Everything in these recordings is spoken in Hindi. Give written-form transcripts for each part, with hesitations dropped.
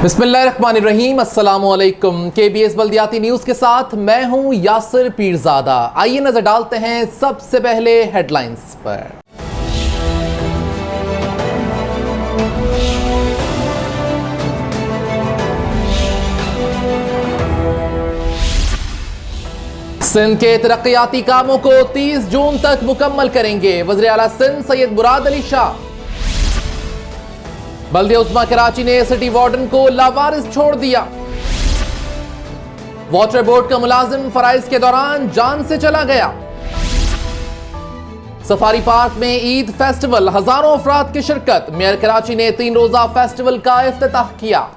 बिस्मिल्लाहिर्रहमानिर्रहीम, अस्सलामुअलैकुम। KBS बल्दियाती न्यूज़ के साथ मैं हूं यासिर पीरजादा। आइए नजर डालते हैं सबसे पहले हेडलाइंस पर। सिंध के तरक्याती कामों को 30 जून तक मुकम्मल करेंगे, वज़ीर आला सिंध सैयद मुराद अली शाह। बल्दिया उस्मा कराची ने सिटी वार्डन को लावारिस छोड़ दिया। वाटर बोर्ड का मुलाजिम फराइज के दौरान जान से चला गया। सफारी पार्क में ईद फेस्टिवल, हजारों अफराद की शिरकत। मेयर कराची ने 3 रोजा फेस्टिवल का इफ्तिताह किया।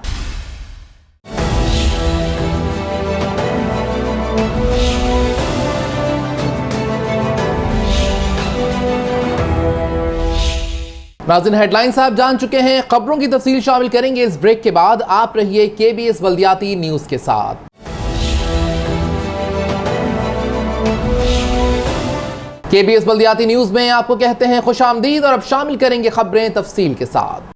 नाज़रीन, हेडलाइंस आप जान चुके हैं, खबरों की तफसील शामिल करेंगे इस ब्रेक के बाद। आप रहिए KBS बल्दियाती न्यूज़ के साथ। KBS बल्दियाती न्यूज़ में आपको कहते हैं खुशामदीद और अब शामिल करेंगे खबरें तफसील के साथ।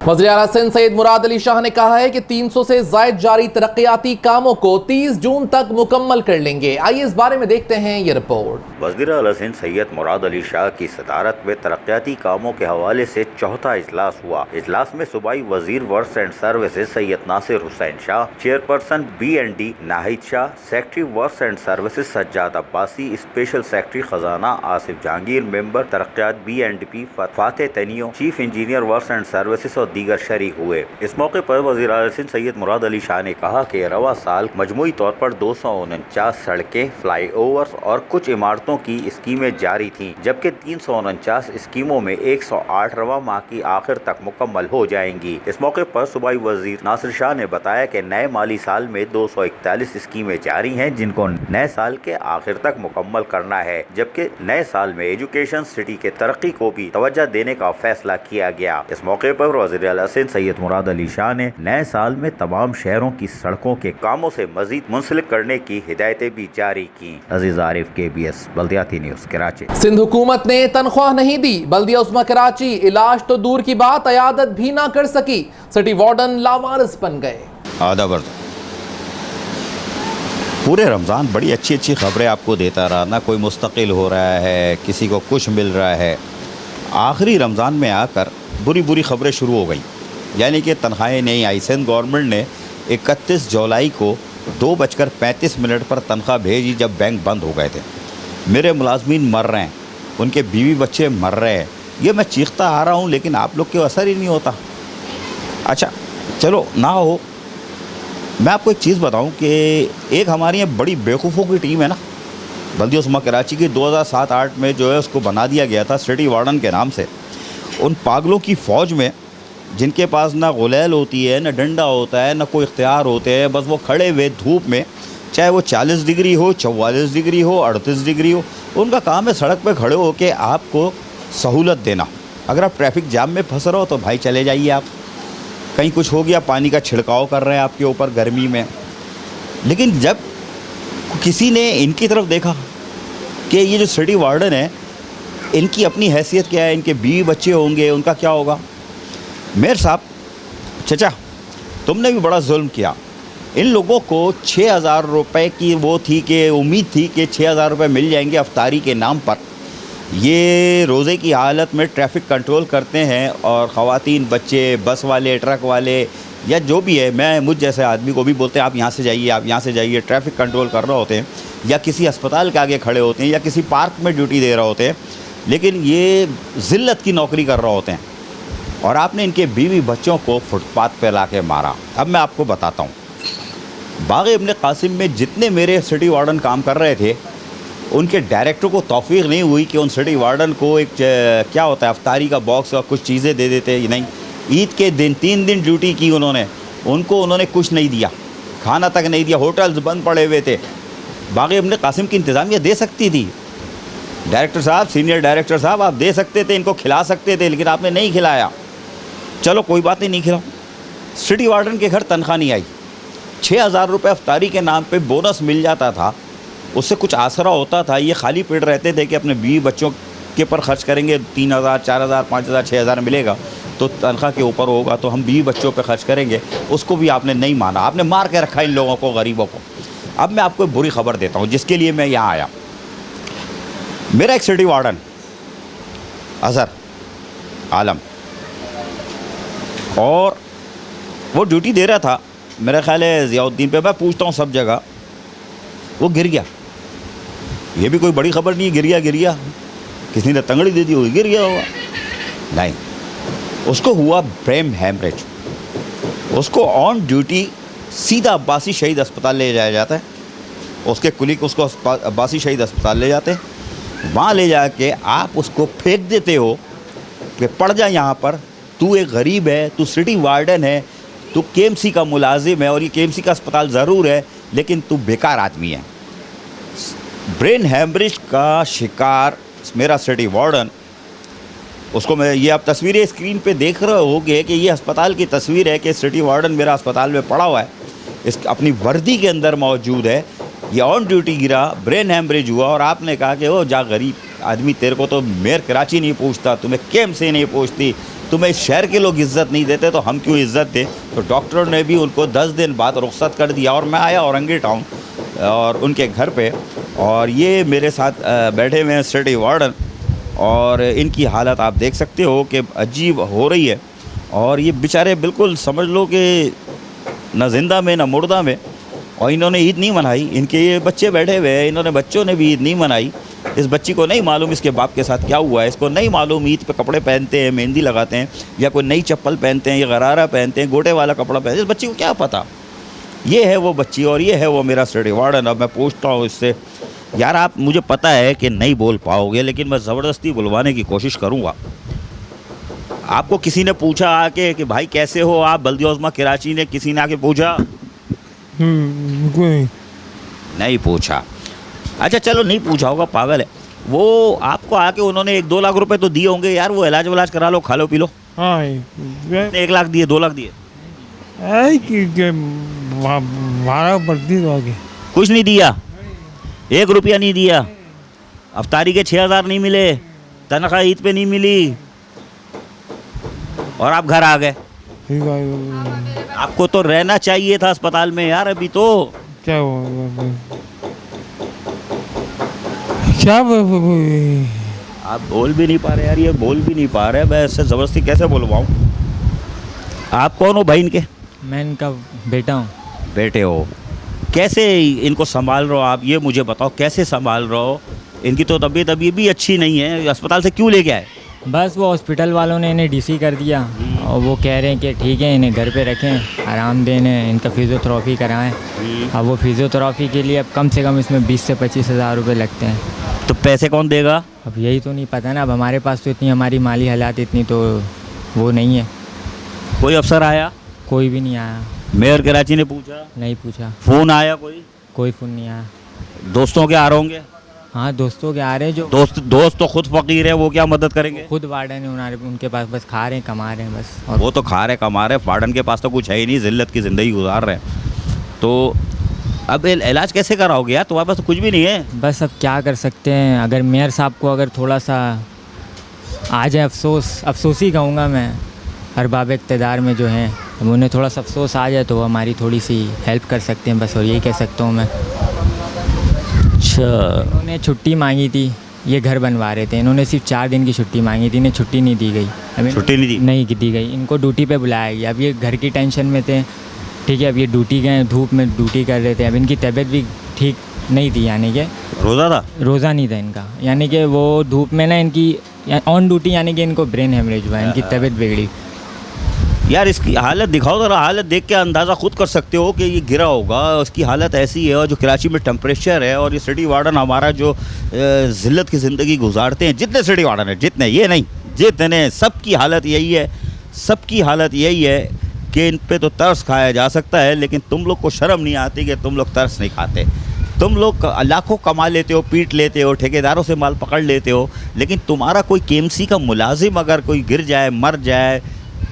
वज़ीर आला सिंध सैयद मुराद अली शाह ने कहा है कि 300 से ज़ायद जारी तरक्याती कामों को 30 जून तक मुकम्मल कर लेंगे। आइए इस बारे में देखते हैं ये रिपोर्ट। वज़ीर आला सिंध सैयद मुराद अली शाह की सदारत में तरक्याती कामों के हवाले से चौथा इजलास हुआ। इजलास में सूबाई वजीर works and services Syed Nasir Hussain Shah, chairperson BND Nahid Shah, secretary works and services Sajjad Abbasi, special secretary खजाना आसिफ जहांगीर, मेंबर तरक्यात BNDP फाते तनियो, chief engineer works and services और दीगर शरीक हुए। इस मौके पर वज़ीर आला सिंध सैयद मुराद अली शाह ने कहा कि रवा साल मजमूई तौर पर 249 सड़कें, फ्लाई ओवर्स और कुछ इमारतों की स्कीमें जारी थीं, जबकि 349 स्कीमों में 108 रवा माह की आखिर तक मुकम्मल हो जाएंगी। इस मौके पर सूबाई वजीर नासिर शाह ने बताया कि नए माली साल में 241 स्कीमें जारी हैं, जिनको नए साल के आखिर तक मुकम्मल करना है, जबकि नए साल में एजुकेशन सिटी के तरक्की को भी तवज्जो देने का फैसला किया गया। इस मौके पर वज़ीर आला सिंध सैयद मुराद अली शाह ने नए साल में तमाम शहरों की सड़कों के कामों से मजीद मुंसलिक करने की हिदायतें भी जारी की। अजीज आरिफ, KBS बल्दियाती न्यूज़ कराची। सिंध हुकूमत ने तनख्वाह नहीं दी, बल्दिया उस्मा कराची इलाज तो दूर की बात अयादत भी ना कर सकी। सिटी वार्डन लावारिस बन गए। आदाबर पूरे रमज़ान बड़ी अच्छी अच्छी खबरें आपको देता रहा, ना कोई मुस्तकिल हो रहा है, किसी को कुछ मिल रहा है। आखिरी रमज़ान में आकर बुरी बुरी खबरें शुरू हो गई, यानी कि तनख्वाहें नहीं आई। सिंध गवर्नमेंट ने 31 जुलाई को 2:35 पर तनख्वाह भेजी, जब बैंक बंद हो गए थे। मेरे मुलाजमीन मर रहे हैं, उनके बीवी बच्चे मर रहे हैं। ये मैं चीखता आ रहा हूँ, लेकिन आप लोग के असर ही नहीं होता। अच्छा चलो ना हो, मैं आपको एक चीज़ बताऊँ कि एक हमारी यहाँ बड़ी बेवकूफ़ों की टीम है ना, बल्दिया उस्मा कराची की 2007-8 में जो है उसको बना दिया गया था सिटी वार्डन के नाम से। उन पागलों की फ़ौज में, जिनके पास ना गुलैल होती है, ना डंडा होता है, ना कोई इख्तियार होते हैं, बस वो खड़े हुए धूप में, चाहे वो 40 डिग्री हो, 44 डिग्री हो, 38 डिग्री हो, उनका काम है सड़क पे खड़े हो के आपको सहूलत देना। अगर आप ट्रैफिक जाम में फंस रहे हो तो भाई चले जाइए, आप कहीं कुछ हो गया पानी का छिड़काव कर रहे हैं आपके ऊपर गर्मी में। लेकिन जब किसी ने इनकी तरफ देखा कि ये जो सिटी वार्डन है, इनकी अपनी हैसियत क्या है, इनके बीवी बच्चे होंगे, उनका क्या होगा। मेयर साहब, चचा तुमने भी बड़ा जुल्म किया। इन लोगों को 6,000 रुपये की वो थी कि उम्मीद थी कि 6,000 रुपये मिल जाएंगे अफ्तारी के नाम पर। ये रोज़े की हालत में ट्रैफिक कंट्रोल करते हैं और ख़वातीन, बच्चे, बस वाले, ट्रक वाले या जो भी है, मैं मुझ जैसे आदमी को भी बोलते हैं आप यहाँ से जाइए, आप यहाँ से जाइए, ट्रैफिक कंट्रोल कर रहे होते हैं, या किसी अस्पताल के आगे खड़े होते हैं, या किसी पार्क में ड्यूटी दे रहे होते हैं, लेकिन ये ज़िल्लत की नौकरी कर रहे होते हैं। और आपने इनके बीवी बच्चों को फुटपाथ पे ला के मारा। अब मैं आपको बताता हूँ, बाग़ इब्न कासिम में जितने मेरे सिटी वार्डन काम कर रहे थे, उनके डायरेक्टर को तौफीक नहीं हुई कि उन सिटी वार्डन को एक क्या होता है अफ्तारी का बॉक्स और कुछ चीज़ें दे देते। नहीं, ईद के दिन 3 दिन ड्यूटी की उन्होंने कुछ नहीं दिया, खाना तक नहीं दिया, होटल्स बंद पड़े हुए थे। बाग़ इब्न कासिम की इंतज़ामिया दे सकती थी, डायरेक्टर साहब, सीनियर डायरेक्टर साहब, आप दे सकते थे, इनको खिला सकते थे, लेकिन आपने नहीं खिलाया। चलो कोई बात नहीं खिलाओ। सिटी वार्डन के घर तनख्वाह नहीं आई, 6,000 रुपये अफ्तारी के नाम पे बोनस मिल जाता था, उससे कुछ आसरा होता था। ये खाली पेट रहते थे कि अपने बीवी बच्चों के पर खर्च करेंगे 3,000 4,000 5,000 6,000 मिलेगा तो तनख्वाह के ऊपर होगा, तो हम 20 बच्चों पे खर्च करेंगे, उसको भी आपने नहीं माना, आपने मार के रखा इन लोगों को, गरीबों को। अब मैं आपको एक बुरी खबर देता हूँ जिसके लिए मैं यहाँ आया। मेरा एक सिटी वार्डन अज़हर आलम, और वो ड्यूटी दे रहा था, मेरा ख्याल है ज़ियाउद्दीन पे, मैं पूछता हूँ सब जगह, वो गिर गया। ये भी कोई बड़ी खबर नहीं है, गिर गया किसी ने तंगड़ी दे दी होगी, गिर गया होगा, नहीं, उसको हुआ ब्रेन हैमरेज। उसको ऑन ड्यूटी सीधा अब्बासी शहीद अस्पताल ले जाया जाता है, उसके कुलीग उसको अब्बासी शहीद अस्पताल ले जाते हैं, वहाँ ले जाके आप उसको फेंक देते हो कि पड़ जा यहाँ पर, तू एक गरीब है, तू सिटी वार्डन है, तू केएमसी का मुलाजिम है, और ये केएमसी का अस्पताल ज़रूर है लेकिन तू बेकार आदमी है। ब्रेन हैमरेज का शिकार मेरा सिटी वार्डन, उसको मैं, ये आप तस्वीरें स्क्रीन पे देख रहे होगे कि ये अस्पताल की तस्वीर है कि सिटी वार्डन मेरा अस्पताल में पड़ा हुआ है, इस अपनी वर्दी के अंदर मौजूद है, ये ऑन ड्यूटी गिरा, ब्रेन हैमरेज हुआ, और आपने कहा कि ओ जा गरीब आदमी, तेरे को तो मेयर कराची नहीं पूछता, तुम्हें केएमसी नहीं पूछती, तुम्हें इस शहर के लोग इज़्ज़त नहीं देते तो हम क्यों इज़्ज़त दें। तो डॉक्टरों ने भी उनको 10 दिन बाद रुख्सत कर दिया, और मैं आया औरंगी टाउन और उनके घर पे, और ये मेरे साथ बैठे हुए हैं सिटी वार्डन, और इनकी हालत आप देख सकते हो कि अजीब हो रही है, और ये बेचारे बिल्कुल समझ लो कि न ज़िंदा में न मुर्दा में, और इन्होंने ईद नहीं मनाई। इनके ये बच्चे बैठे हुए हैं, इन्होंने बच्चों ने भी ईद नहीं मनाई। इस बच्ची को नहीं मालूम इसके बाप के साथ क्या हुआ है, इसको नहीं मालूम ईद पे कपड़े पहनते हैं, मेहंदी लगाते हैं, या कोई नई चप्पल पहनते हैं, या गरारा पहनते हैं, गोटे वाला कपड़ा पहनते हैं, इस बच्ची को क्या पता। ये है वो बच्ची और ये है वो मेरा सिटी वार्डन। अब मैं पूछता हूँ इससे, यार आप, मुझे पता है कि नहीं बोल पाओगे लेकिन मैं ज़बरदस्ती बुलवाने की कोशिश करूँगा। आपको किसी ने पूछा आके कि भाई कैसे हो आप, बल्दी उज़्मा कराची ने किसी ने आके पूछा? कोई नहीं पूछा। अच्छा चलो नहीं पूछा होगा, पागल है वो। आपको आके उन्होंने 1-2 लाख रुपए तो दिए होंगे, यार वो इलाज वलाज करा लो, खा लो पी लो। हाँ 1 लाख दिए, 2 लाख दिए? भाड़ा पड़ती तो आगे कुछ नहीं दिया, 1 रुपया नहीं दिया। अफ्तारी के 6,000 नहीं मिले, तनख्वाह ईद पे नहीं मिली, और आप घर आ गए। आपको तो रहना चाहिए था अस्पताल में यार अभी तो। क्या आप बोल भी नहीं पा रहे यार, ये बोल भी नहीं पा रहे, मैं इससे ज़बरदस्ती कैसे बोलवाऊँ। आप कौन हो भाई इनके? मैं इनका बेटा हूँ। बेटे हो, कैसे इनको संभाल रहे हो आप, ये मुझे बताओ, कैसे संभाल रहे हो? इनकी तो तबीयत अभी भी अच्छी नहीं है, अस्पताल से क्यों लेके आए? बस वो हॉस्पिटल वालों ने इन्हें डीसी कर दिया, और वो कह रहे हैं कि ठीक है इन्हें घर पे रखें, आराम दें, इनका फिज़ियोथेरेपी कराएं। अब वो फिज़ियोथेरेपी के लिए अब कम से कम इसमें 20 से 25 हज़ार रुपये लगते हैं। तो पैसे कौन देगा? अब यही तो नहीं पता ना, अब हमारे पास तो इतनी, हमारी माली हालात इतनी तो वो नहीं है। कोई अफसर आया? कोई भी नहीं आया। मेयर कराची ने पूछा? नहीं पूछा। फ़ोन आया कोई फ़ोन नहीं आया। दोस्तों के आ रहे होंगे? हाँ दोस्तों के आ रहे हैं, जो दोस्त तो खुद फ़कीर है, वो क्या मदद करेंगे? खुद वार्डन है, उनके पास बस खा रहे हैं कमा रहे हैं बस। और वो तो खा रहे कमा रहे, वार्डन के पास तो कुछ है ही नहीं, ज़िल्लत की ज़िंदगी गुजार रहे हैं। तो अब इलाज कैसे कराओगे यार, तुम्हारे पास तो कुछ भी नहीं है। बस अब क्या कर सकते हैं, अगर मेयर साहब को अगर थोड़ा सा आ जाए, अफसोस ही कहूँगा मैं, अरबाब इक़्तिदार में जो हैं, अब उन्हें थोड़ा सा अफसोस आ जाए तो वो हमारी थोड़ी सी हेल्प कर सकते हैं बस, और यही कह सकता हूँ मैं। अच्छा, इन्होंने छुट्टी मांगी थी, ये घर बनवा रहे थे, इन्होंने सिर्फ 4 दिन की छुट्टी मांगी थी, इन्हें छुट्टी नहीं दी गई। अभी छुट्टी नहीं दी? नहीं दी गई, इनको ड्यूटी पे बुलाया गया। अब ये घर की टेंशन में थे, ठीक है, अब ये ड्यूटी गए, धूप में ड्यूटी कर रहे थे। अब इनकी तबीयत भी ठीक नहीं थी, यानी कि रोज़ा था? रोज़ा नहीं था इनका, यानी कि वो धूप में ना इनकी ऑन ड्यूटी, यानी कि इनको ब्रेन हेमरेज हुआ, इनकी तबीयत बिगड़ी। यार इसकी हालत दिखाओ ज़रा, हालत देख के अंदाज़ा खुद कर सकते हो कि ये गिरा होगा, उसकी हालत ऐसी है, और जो कराची में टेम्परेचर है, और ये सिटी वार्डन हमारा जो ज़िल्लत की ज़िंदगी गुजारते हैं, जितने सिटी वार्डन है, जितने, ये नहीं जितने, सबकी हालत यही है, सबकी हालत यही है कि इन पे तो तरस खाया जा सकता है, लेकिन तुम लोग को शर्म नहीं आती कि तुम लोग तरस नहीं खाते। तुम लोग लाखों कमा लेते हो, पीट लेते हो, ठेकेदारों से माल पकड़ लेते हो, लेकिन तुम्हारा कोई केएमसी का मुलाजिम अगर कोई गिर जाए, मर जाए,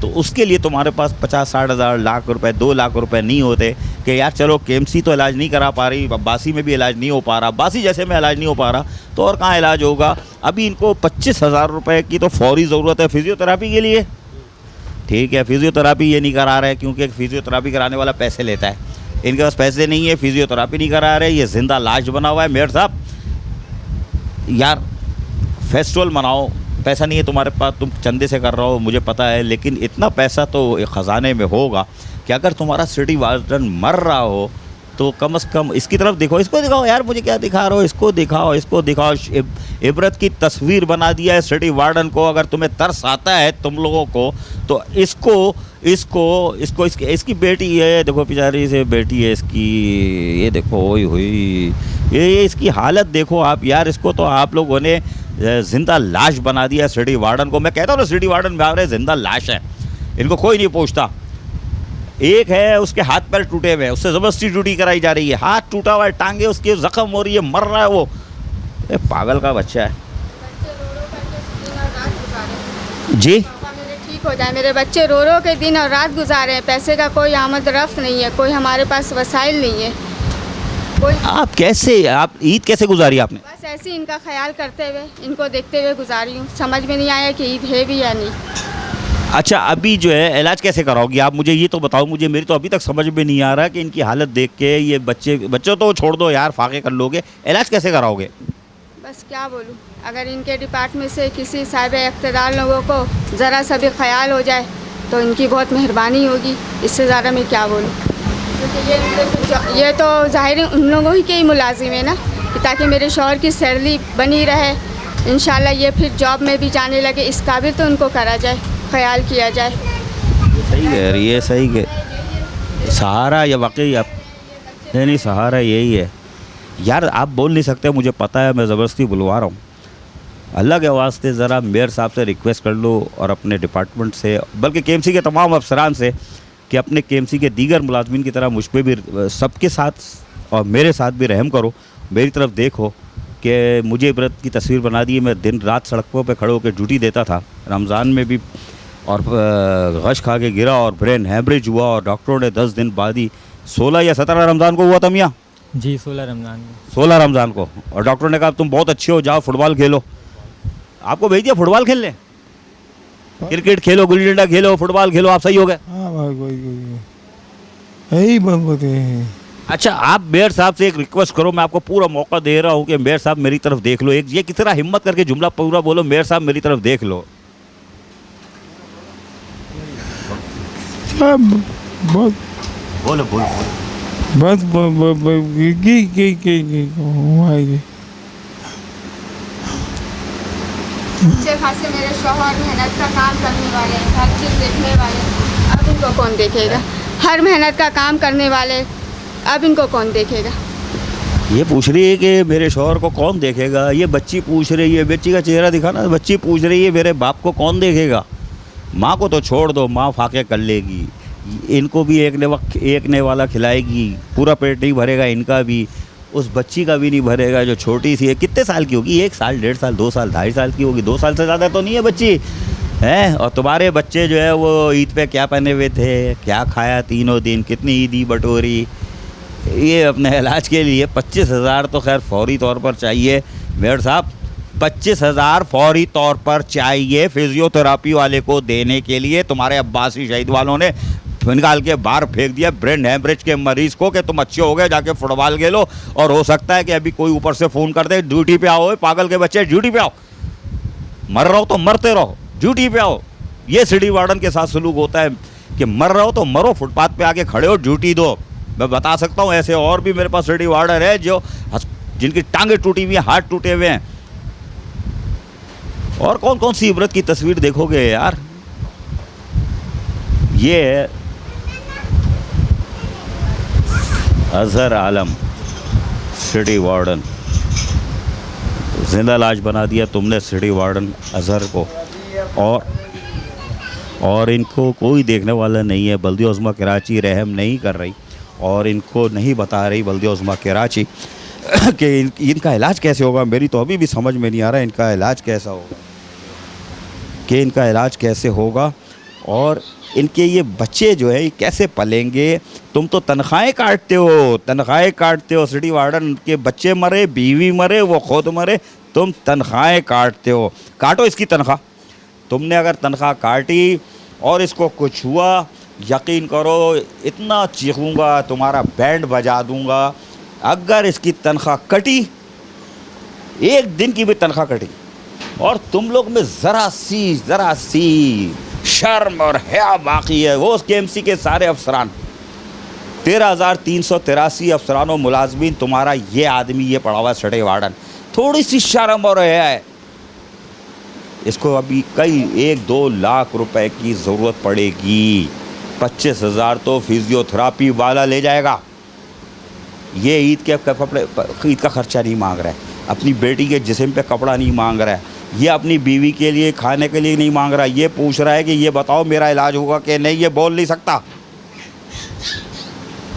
तो उसके लिए तुम्हारे पास 50-60 हज़ार, लाख रुपए, 2 लाख रुपए नहीं होते कि यार चलो केएमसी तो इलाज नहीं करा पा रही, अब्बासी में भी इलाज नहीं हो पा रहा, अब्बासी जैसे में इलाज नहीं हो पा रहा, तो और कहाँ इलाज होगा। अभी इनको 25,000 रुपये की तो फौरी ज़रूरत है फिज़ियोथेरापी के लिए। ठीक है, फिज़ियोथेरापी ये नहीं करा रहे क्योंकि फिज़ियोथेरापी कराने वाला पैसे लेता है, इनके पास पैसे नहीं है, फिज़ियोथेरापी नहीं करा रहे, ये ज़िंदा लाश बना हुआ है। मेयर साहब यार फेस्टिवल मनाओ, पैसा नहीं है तुम्हारे पास, तुम चंदे से कर रहे हो मुझे पता है, लेकिन इतना पैसा तो ख़जाने में होगा कि अगर तुम्हारा सिटी वार्डन मर रहा हो तो कम से कम इसकी तरफ देखो, इसको दिखाओ यार, मुझे क्या दिखा रहे हो, इसको दिखाओ, इसको दिखाओ। इबरत की तस्वीर बना दिया है सिटी वार्डन को। अगर तुम्हें तरस आता है तुम लोगों को तो इसकी बेटी है, देखो बेचारी से बेटी है इसकी, ये देखो हुई ये इसकी हालत देखो आप यार। इसको तो आप लोगों ने ज़िंदा लाश बना दिया सिटी वार्डन को। मैं कहता हूँ ना सिटी वार्डन में आ रहे ज़िंदा लाश है, इनको कोई नहीं पूछता। एक है उसके हाथ पैर टूटे हुए हैं, उससे ज़बरदस्ती ड्यूटी कराई जा रही है, हाथ टूटा हुआ है, टांगे उसके ज़ख्म हो रही है, मर रहा है वो। पागल का बच्चा है जी। ठीक हो जाए, मेरे बच्चे रो रो के दिन और रात गुजारे हैं, पैसे का कोई आमद रफ्त नहीं है, कोई हमारे पास वसाइल नहीं है कोई। आप ईद कैसे गुजारी आपने? बस ऐसे ही इनका ख्याल करते हुए, इनको देखते हुए गुजारी हूँ। समझ में नहीं आया कि ईद है भी या नहीं। अच्छा, अभी जो है इलाज कैसे कराओगी आप, मुझे ये तो बताओ। मुझे मेरी तो अभी तक समझ में नहीं आ रहा कि इनकी हालत देख के ये बच्चों तो छोड़ दो यार, फाके कर लोगे, इलाज कैसे कराओगे? बस क्या बोलूँ, अगर इनके डिपार्टमेंट से किसी साहिब इक़्तिदार लोगों को ज़रा सा भी ख्याल हो जाए तो इनकी बहुत मेहरबानी होगी। इससे ज़्यादा मैं क्या बोलूँ, क्योंकि ये तो ज़ाहिर है उन लोगों ही के ही मुलाजिम है ना, ताकि मेरे शौहर की सैलरी बनी रहे। इंशाल्लाह ये फिर जॉब में भी जाने लगे, इस काबिल तो उनको करा जाए, ख्याल किया जाए। सही है, ये सही है। सहारा या वाकई आप नहीं, सहारा यही है यार। आप बोल नहीं सकते, मुझे पता है, मैं ज़बरदस्ती बुलवा रहा हूँ। अल्लाह के वास्ते ज़रा मेयर साहब से रिक्वेस्ट कर लो और अपने डिपार्टमेंट से, बल्कि केएमसी के तमाम अफसरान से, कि अपने केएमसी के दीगर मुलाजमीन की तरह मुझ पर भी, सबके साथ और मेरे साथ भी रहम करो, मेरी तरफ देखो कि मुझे इबरत की तस्वीर बना दी। मैं दिन रात सड़कों पे खड़े होकर ड्यूटी देता था, रमज़ान में भी, और गश खा के गिरा और ब्रेन हैमरेज हुआ, और डॉक्टरों ने 10 दिन बाद ही 16 या 17 रमज़ान को हुआ था मियाँ जी, 16 रमज़ान को। 16 रमज़ान को, और डॉक्टरों ने कहा तुम बहुत अच्छे हो, जाओ फुटबॉल खेलो। आपको भेज दिया फुटबॉल खेलने, क्रिकेट खेलो, गुल्ली डंडा खेलो, फुटबॉल खेलो, आप सही हो गए। हाँ भाई यही बात है। अच्छा, आप मेयर साहब से एक रिक्वेस्ट करो, मैं आपको पूरा मौका दे रहा हूँ कि मेयर साहब मेरी तरफ देख लो। एक ये किस तरह हिम्मत करके जुमला पूरा बोलो, मेयर साहब मेरी तरफ देख लो। बहुत बोलो बोलो। बस अच्छे खासे मेरे शौहर मेहनत का काम करने वाले, हर चीज़ देखने वाले, अब इनको कौन देखेगा? हर मेहनत का काम करने वाले, अब इनको कौन देखेगा? ये पूछ रही है कि मेरे शौहर को कौन देखेगा, ये बच्ची पूछ रही है, बच्ची का चेहरा दिखाना, बच्ची पूछ रही है मेरे बाप को कौन देखेगा। माँ को तो छोड़ दो, माँ फाके कर लेगी, इनको भी एक ने वाला खिलाएगी, पूरा पेट नहीं भरेगा इनका भी, उस बच्ची का भी नहीं भरेगा जो छोटी सी है। कितने साल की होगी? 1 साल, 1.5 साल, 2 साल, 2.5 साल की होगी, 2 साल से ज़्यादा तो नहीं है बच्ची है। और तुम्हारे बच्चे जो है वो ईद पे क्या पहने हुए थे, क्या खाया तीनों दिन, कितनी ईदी बटोरी। ये अपने इलाज के लिए 25,000 तो खैर फौरी तौर पर चाहिए मेयर साहब, 25,000 फौरी तौर पर चाहिए फिजियोथेरापी वाले को देने के लिए। तुम्हारे अब्बासी शहीद वालों ने निकाल के बाहर फेंक दिया ब्रेन हैमरेज के मरीज़ को कि तुम अच्छे हो गए, जाके फुटबॉल खेलो, और हो सकता है कि अभी कोई ऊपर से फ़ोन कर दे ड्यूटी पे आओ, पागल के बच्चे ड्यूटी पे आओ, मर रहो तो मरते रहो, ड्यूटी पे आओ। ये सिटी वार्डन के साथ सलूक होता है कि मर रहो तो मरो, फुटपाथ पे आके खड़े हो, ड्यूटी दो। मैं बता सकता हूँ ऐसे और भी मेरे पास सिटी वार्डन है जो जिनकी टांगें टूटी हुई हैं, हाथ टूटे हुए हैं। और कौन कौन सी इबरत की तस्वीर देखोगे यार। ये है अजहर आलम, सिटी वार्डन, जिंदा लाश बना दिया तुमने सिटी वार्डन अजहर को, और इनको कोई देखने वाला नहीं है। बल्दिया उज़्मा कराची रहम नहीं कर रही और इनको नहीं बता रही बल्दिया उज़्मा कराची कि इनका इलाज कैसे होगा। मेरी तो अभी भी समझ में नहीं आ रहा इनका इलाज कैसा होगा, कि इनका इलाज कैसे होगा। और इनके ये बच्चे जो है ये कैसे पलेंगे? तुम तो तनख्वाहें काटते हो। सिटी वार्डन के बच्चे मरे, बीवी मरे, वो खुद मरे, तुम तनख्वाहें काटते हो। काटो इसकी तनख्वाह। तुमने अगर तनख्वाह काटी और इसको कुछ हुआ, यकीन करो इतना चीखूंगा, तुम्हारा बैंड बजा दूंगा। अगर इसकी तनख्वाह कटी, एक दिन की भी तनख्वाह कटी, और तुम लोग में ज़रा सी शर्म और हया बाकी है, वो KMC के सारे अफसरान, 13,383 अफसरान और मुलाजमीन, तुम्हारा ये आदमी ये पड़ा हुआ है सिटी वार्डन, थोड़ी सी शर्म और हया है। इसको अभी कई 1-2 लाख रुपए की ज़रूरत पड़ेगी। 25,000 तो फिजियोथेरापी वाला ले जाएगा। ये ईद के कपड़े, ईद का ख़र्चा नहीं मांग रहा है, अपनी बेटी के जिस्म पे कपड़ा नहीं मांग रहा है, ये अपनी बीवी के लिए खाने के लिए नहीं मांग रहा, ये पूछ रहा है कि ये बताओ मेरा इलाज होगा कि नहीं। ये बोल नहीं सकता।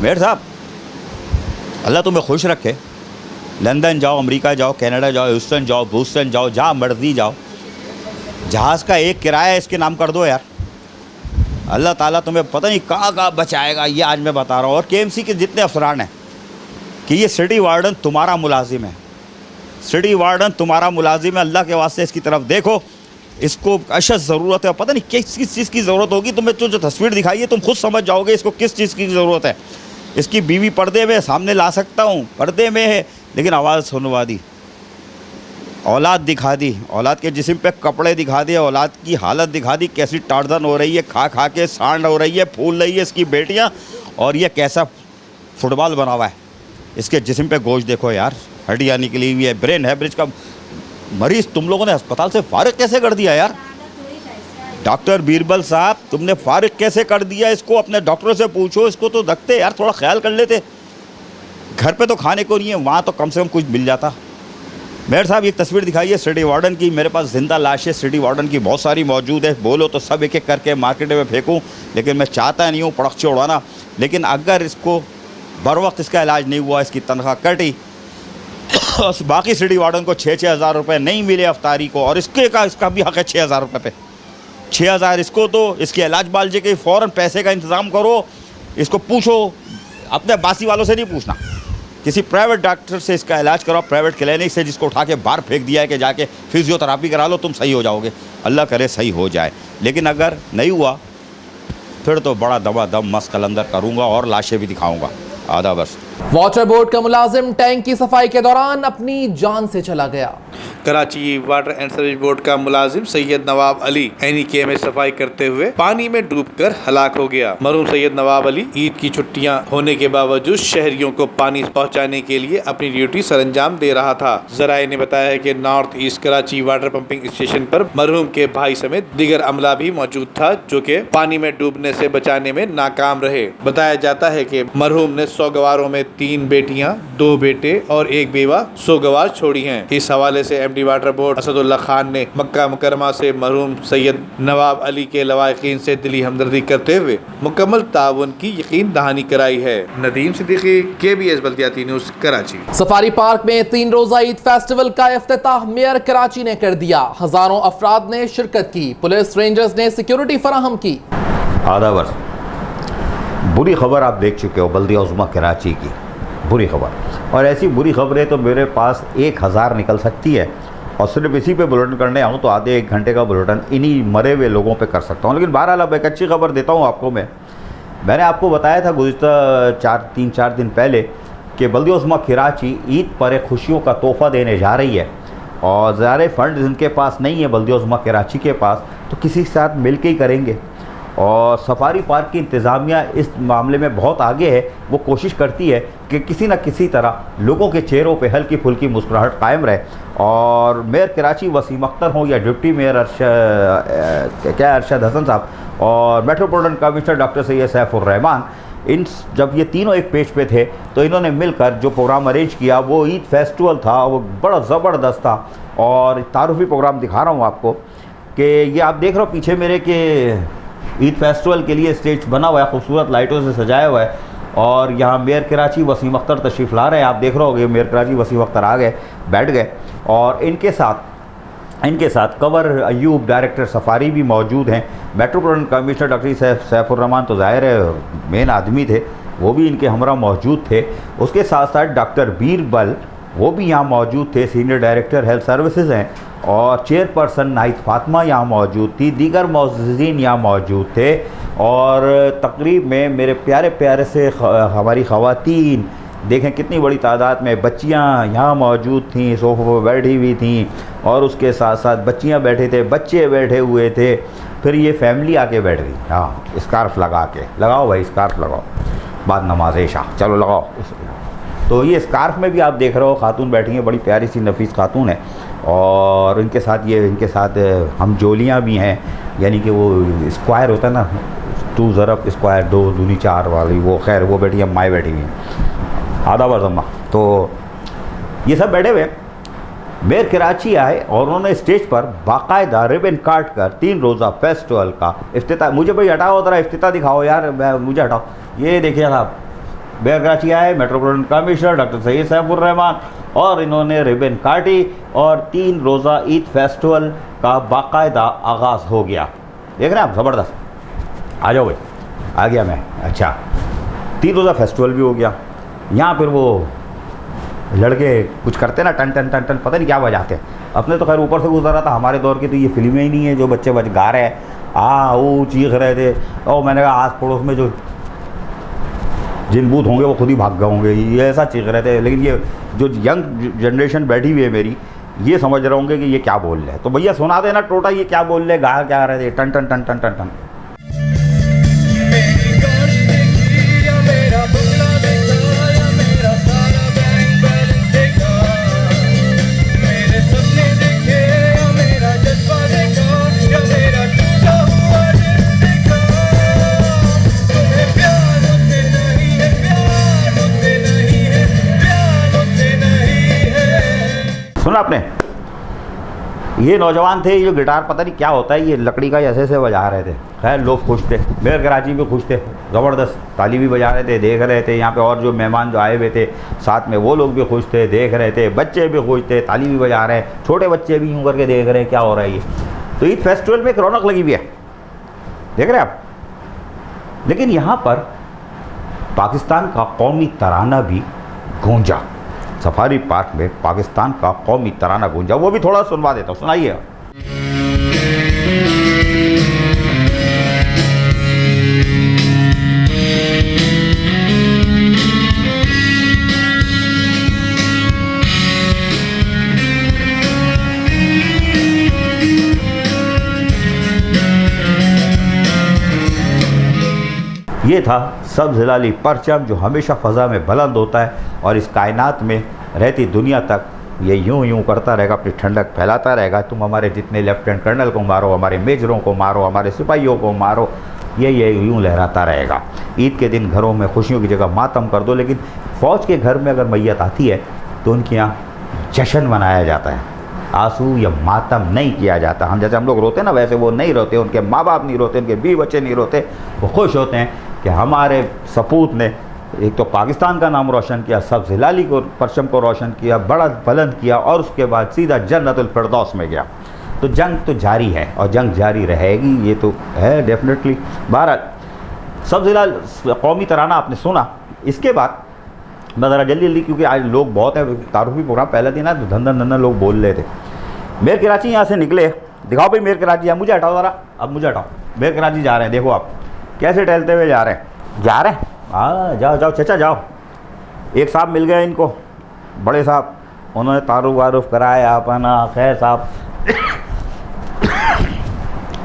मेयर साहब, अल्लाह तुम्हें खुश रखे। लंदन जाओ, अमेरिका जाओ, कनाडा जाओ, ह्यूस्टन जाओ, बूस्टन जाओ, जहाँ मर्जी जाओ, जहाज़ का एक किराया इसके नाम कर दो यार। अल्लाह ताला तुम्हें पता नहीं कहाँ बचाएगा। ये आज मैं बता रहा हूँ। और KMC के जितने अफसरान हैं कि ये सिटी वार्डन तुम्हारा मुलाजिम है, सिटी वार्डन तुम्हारा मुलाजिम है। अल्लाह के वास्ते इसकी तरफ देखो, इसको अशद ज़रूरत है। पता नहीं किस चीज़ की ज़रूरत होगी। तुम्हें जो तस्वीर दिखाई है तुम खुद समझ जाओगे इसको किस चीज़ की ज़रूरत है। इसकी बीवी पर्दे में सामने ला सकता हूँ, पर्दे में है, लेकिन आवाज़ सुनवा दी, औलाद दिखा दी, औलाद के जिस्म पे कपड़े दिखा दिए, औलाद की हालत दिखा दी, कैसी टार्जन हो रही है, खा खा के सांड हो रही है, फूल रही है इसकी बेटियाँ, और ये कैसा फुटबॉल बना हुआ है। इसके जिस्म पे गोश्त देखो यार, हड्डियाँ निकली हुई है, ब्रेन हैमरेज का मरीज़ तुम लोगों ने अस्पताल से फारिग कैसे कर दिया यार? डॉक्टर बीरबल साहब, तुमने फारिग कैसे कर दिया इसको? अपने डॉक्टर से पूछो, इसको तो रखते यार, थोड़ा ख्याल कर लेते। घर पे तो खाने को नहीं है, वहाँ तो कम से कम कुछ मिल जाता। मेयर साहब, एक तस्वीर दिखाई है सिटी वार्डन की। मेरे पास ज़िंदा लाशें सिटी वार्डन की बहुत सारी मौजूद है। बोलो तो सब एक एक करके मार्केट में फेंकूँ, लेकिन मैं चाहता नहीं हूँ पड़क उड़ाना। लेकिन अगर इसको बर वक्त इसका इलाज नहीं हुआ, इसकी तनख्वाह कटी, बाकी सिटी वार्डन को 6-6 हज़ार रुपये नहीं मिले अफ्तारी को, और इसका भी हक़ है 6 हज़ार रुपये पे। 6 हज़ार इसको दो, इसके इलाज बालजे के फ़ौरन पैसे का इंतज़ाम करो। इसको पूछो, अपने बासी वालों से नहीं पूछना, किसी प्राइवेट डॉक्टर से इसका इलाज कराओ, प्राइवेट क्लिनिक से, जिसको उठा के बाहर फेंक दिया है कि जाके फिजियोथेरापी करा लो, तुम सही हो जाओगे। अल्लाह करे सही हो जाए। लेकिन अगर नहीं हुआ फिर तो बड़ा दमादम मस्त कलंदर करूँगा और लाशें भी दिखाऊँगा। आधा बस। वाटर बोर्ड का मुलाजिम टैंक की सफाई के दौरान अपनी जान से चला गया। Karachi water and service board का मुलाजिम सैयद नवाब अली NEK में सफाई करते हुए पानी में डूबकर हलाक हो गया। मरहूम सैयद नवाब अली ईद की छुट्टियां होने के बावजूद शहरियों को पानी पहुंचाने के लिए अपनी ड्यूटी सरंजाम दे रहा था। जराये ने बताया है कि north east Karachi water pumping station पर मरहूम के भाई समेत दीगर अमला भी मौजूद था, जो कि पानी में डूबने से बचाने में नाकाम रहे। बताया जाता है कि मरहूम ने 100 गवारों में 3 बेटियां, 2 बेटे और 1 बेवा 100 गवार छोड़ी हैं। इस हवाले से MD water board Asadullah Khan ने मक्का मुकरमा से मरहूम सैयद नवाब अली के लवाकिन से दिली हमदर्दी करते हुए मुकम्मल ताउन की यकीन दहानी कराई है। नदीम सिद्दीकी, KBS बल्दियाती न्यूज़, कराची। सफारी पार्क में 3 रोजा ईद फेस्टिवल का इफ्तिताह मेयर कराची ने कर दिया। हजारों अफराद ने शिरकत की। पुलिस रेंजर्स ने सिक्योरिटी फराहम की। आधा वर्ष बुरी खबर आप देख चुके हो, बल्दिया उज़्मा कराची की बुरी खबर। और ऐसी बुरी खबरें तो मेरे पास 1000 निकल सकती है, और सिर्फ इसी पे बुलेटिन करने आऊँ तो आधे 1 घंटे का बुलेटिन इन्हीं मरे हुए लोगों पे कर सकता हूँ। लेकिन बहरहाल अब एक अच्छी खबर देता हूँ आपको। मैंने आपको बताया था गुज़िश्ता 3-4 दिन पहले कि बल्दिया उज़्मा कराची ईद पर एक खुशियों का तोहफ़ा देने जा रही है, और ज़ाहिर फंड जिनके पास नहीं है बल्दिया उज़्मा कराची के पास, तो किसी के साथ मिल के ही करेंगे। और सफारी पार्क की इंतज़ामिया इस मामले में बहुत आगे है। वो कोशिश करती है कि किसी न किसी तरह लोगों के चेहरों पे हल्की फुल्की मुस्कुराहट कायम रहे। और मेयर कराची वसीम अख्तर हों या डिप्टी मेयर अरशद हसन साहब और metropolitan commissioner doctor Syed Saifur Rahman, जब ये तीनों एक पेज पे थे तो इन्होंने मिलकर जो प्रोग्राम अरेंज किया वो ईद फेस्टिवल था, वो बड़ा ज़बरदस्त था। और तारुफी प्रोग्राम दिखा रहा हूँ आपको कि ये आप देख रहे हो पीछे मेरे के ईद फेस्टिवल के लिए स्टेज बना हुआ है, खूबसूरत लाइटों से सजाया हुआ है। और यहाँ मेयर कराची वसीम अख्तर तशरीफ़ ला रहे हैं। आप देख रहे होगे मेयर कराची वसीम अख्तर आ गए, बैठ गए, और इनके साथ इनके साथ कंवर अयूब डायरेक्टर सफारी भी मौजूद हैं। मेट्रोपॉलिटन कमिश्नर डॉक्टर सैफुर्रहमान तो ज़ाहिर है मेन आदमी थे, वो भी इनके हमरा मौजूद थे। उसके साथ साथ डॉक्टर बीरबल वो भी यहाँ मौजूद थे, सीनियर डायरेक्टर हेल्थ सर्विसेज हैं। और चेयरपर्सन नाहिद फातिमा यहाँ मौजूद थी, दीगर मौजूदीन यहाँ मौजूद थे। और तकरीब में मेरे प्यारे प्यारे से हमारी ख़वातीन देखें कितनी बड़ी तादाद में बच्चियाँ यहाँ मौजूद थीं, सोफ़े पर बैठी हुई थीं। और उसके साथ साथ बच्चियाँ बैठे थे, बच्चे बैठे हुए थे, फिर ये फैमिली आके बैठ गई। हाँ, स्कार्फ लगा के, लगाओ भाई स्कार्फ लगाओ, बाद नमाज इशा, चलो लगाओ। तो ये स्कार्फ में भी आप देख रहे हो खातून बैठी हैं, बड़ी प्यारी सी नफीस खातून है। और इनके साथ हम जोलियाँ भी हैं, यानी कि वो स्क्वायर होता है ना, 2 ज़रब स्क्वायर 2 दूनी 4 वाली, वो खैर वो बैठी है, माएँ बैठी हुई हैं, आधा बरजम्मा। तो ये सब बैठे हुए। मेयर कराची आए और उन्होंने स्टेज पर बाकायदा रिबन काट कर 3 रोज़ा फेस्टिवल का इफ्तिताह, मुझे भाई हटाओ ज़रा, इफ्तिताह दिखाओ यार, मुझे हटाओ। ये देखिए साहब, मेयर कराची आए, metropolitan commissioner doctor Syed Saifur Rahman, और इन्होंने रिबन काटी और 3 रोज़ा ईद फेस्टिवल का बाकायदा आगाज़ हो गया। देख रहे हैं आप, ज़बरदस्त। आ जाओ भाई, आ गया मैं। अच्छा, 3 रोज़ा फेस्टिवल भी हो गया। यहाँ फिर वो लड़के कुछ करते ना, टन टन टन टन, पता नहीं क्या बजाते। अपने तो खैर ऊपर से गुजरा था, हमारे दौर की तो ये फिल्में ही नहीं है जो बच्चे गा रहे हैं, वो चीख रहे थे। और मैंने कहा आस पड़ोस में जो जिन बूथ होंगे वो खुद ही भाग गए होंगे, ये ऐसा चीख रहे थे। लेकिन ये जो यंग जनरेशन बैठी हुई है मेरी, ये समझ रहे होंगे कि ये क्या बोल रहे हैं। तो भैया सुना देना टोटा, ये क्या बोल रहे, गा क्या रहे थे, टन टन टन टन टन टन। सुना आपने, ये नौजवान थे, ये गिटार पता नहीं क्या होता है, ये लकड़ी का ऐसे ऐसे बजा रहे थे। खैर लोग खुश थे, मेयर कराची भी खुश थे, ज़बरदस्त ताली भी बजा रहे थे, देख रहे थे। यहाँ पे और जो मेहमान जो आए हुए थे साथ में, वो लोग भी खुश थे, देख रहे थे। बच्चे भी खुश थे, ताली भी बजा रहे हैं, छोटे बच्चे भी यूँ करके देख रहे हैं क्या हो रहा है ये। तो ईद फेस्टिवल में एक रौनक लगी हुई है, देख रहे हैं आप। लेकिन यहाँ पर पाकिस्तान का कौमी तराना भी गूंजा, सफारी पार्क में पाकिस्तान का कौमी तराना गूंजा, वो भी थोड़ा सुनवा देता हूँ, सुनाइए। ये था सब्ज़ हिलाली परचम जो हमेशा फ़ज़ा में बुलंद होता है और इस कायनात में रहती दुनिया तक ये यूं करता रहेगा, अपनी ठंडक फैलाता रहेगा। तुम हमारे जितने लेफ्टिनेंट कर्नल को मारो, हमारे मेजरों को मारो, हमारे सिपाहियों को मारो, ये यूं लहराता रहेगा। ईद के दिन घरों में खुशियों की जगह मातम कर दो, लेकिन फ़ौज के घर में अगर मैयत आती है तो उनके यहाँ जश्न मनाया जाता है, आंसू या मातम नहीं किया जाता। हम जैसे हम लोग रोते हैं ना, वैसे वो नहीं रोते, उनके माँ बाप नहीं रोते, उनके बीवी बच्चे नहीं रोते। वो खुश होते हैं कि हमारे सपूत ने एक तो पाकिस्तान का नाम रोशन किया, सब्ज़ हिलाली को परचम को रोशन किया, बड़ा बुलंद किया, और उसके बाद सीधा जन्नतुल फिरदौस में गया। तो जंग तो जारी है और जंग जारी रहेगी, ये तो है डेफिनेटली। बहरहाल सब्ज़ हिलाल कौमी तराना आपने सुना। इसके बाद मैं ज़रा जल्दी क्योंकि आज लोग बहुत हैं, तारुफी प्रोग्राम पहला दिन है तो धंधन लोग बोल रहे थे। मेयर कराची यहाँ से निकले, दिखाओ भाई मेयर कराची, मुझे हटाओ ज़रा, अब मुझे हटाओ। मेयर कराची जा रहे हैं, देखो आप कैसे टहलते हुए जा रहे हैं। हाँ जाओ जाओ चचा जाओ। एक साहब मिल गए इनको, बड़े साहब, उन्होंने तारुफ वारुफ कराया अपना। खैर साहब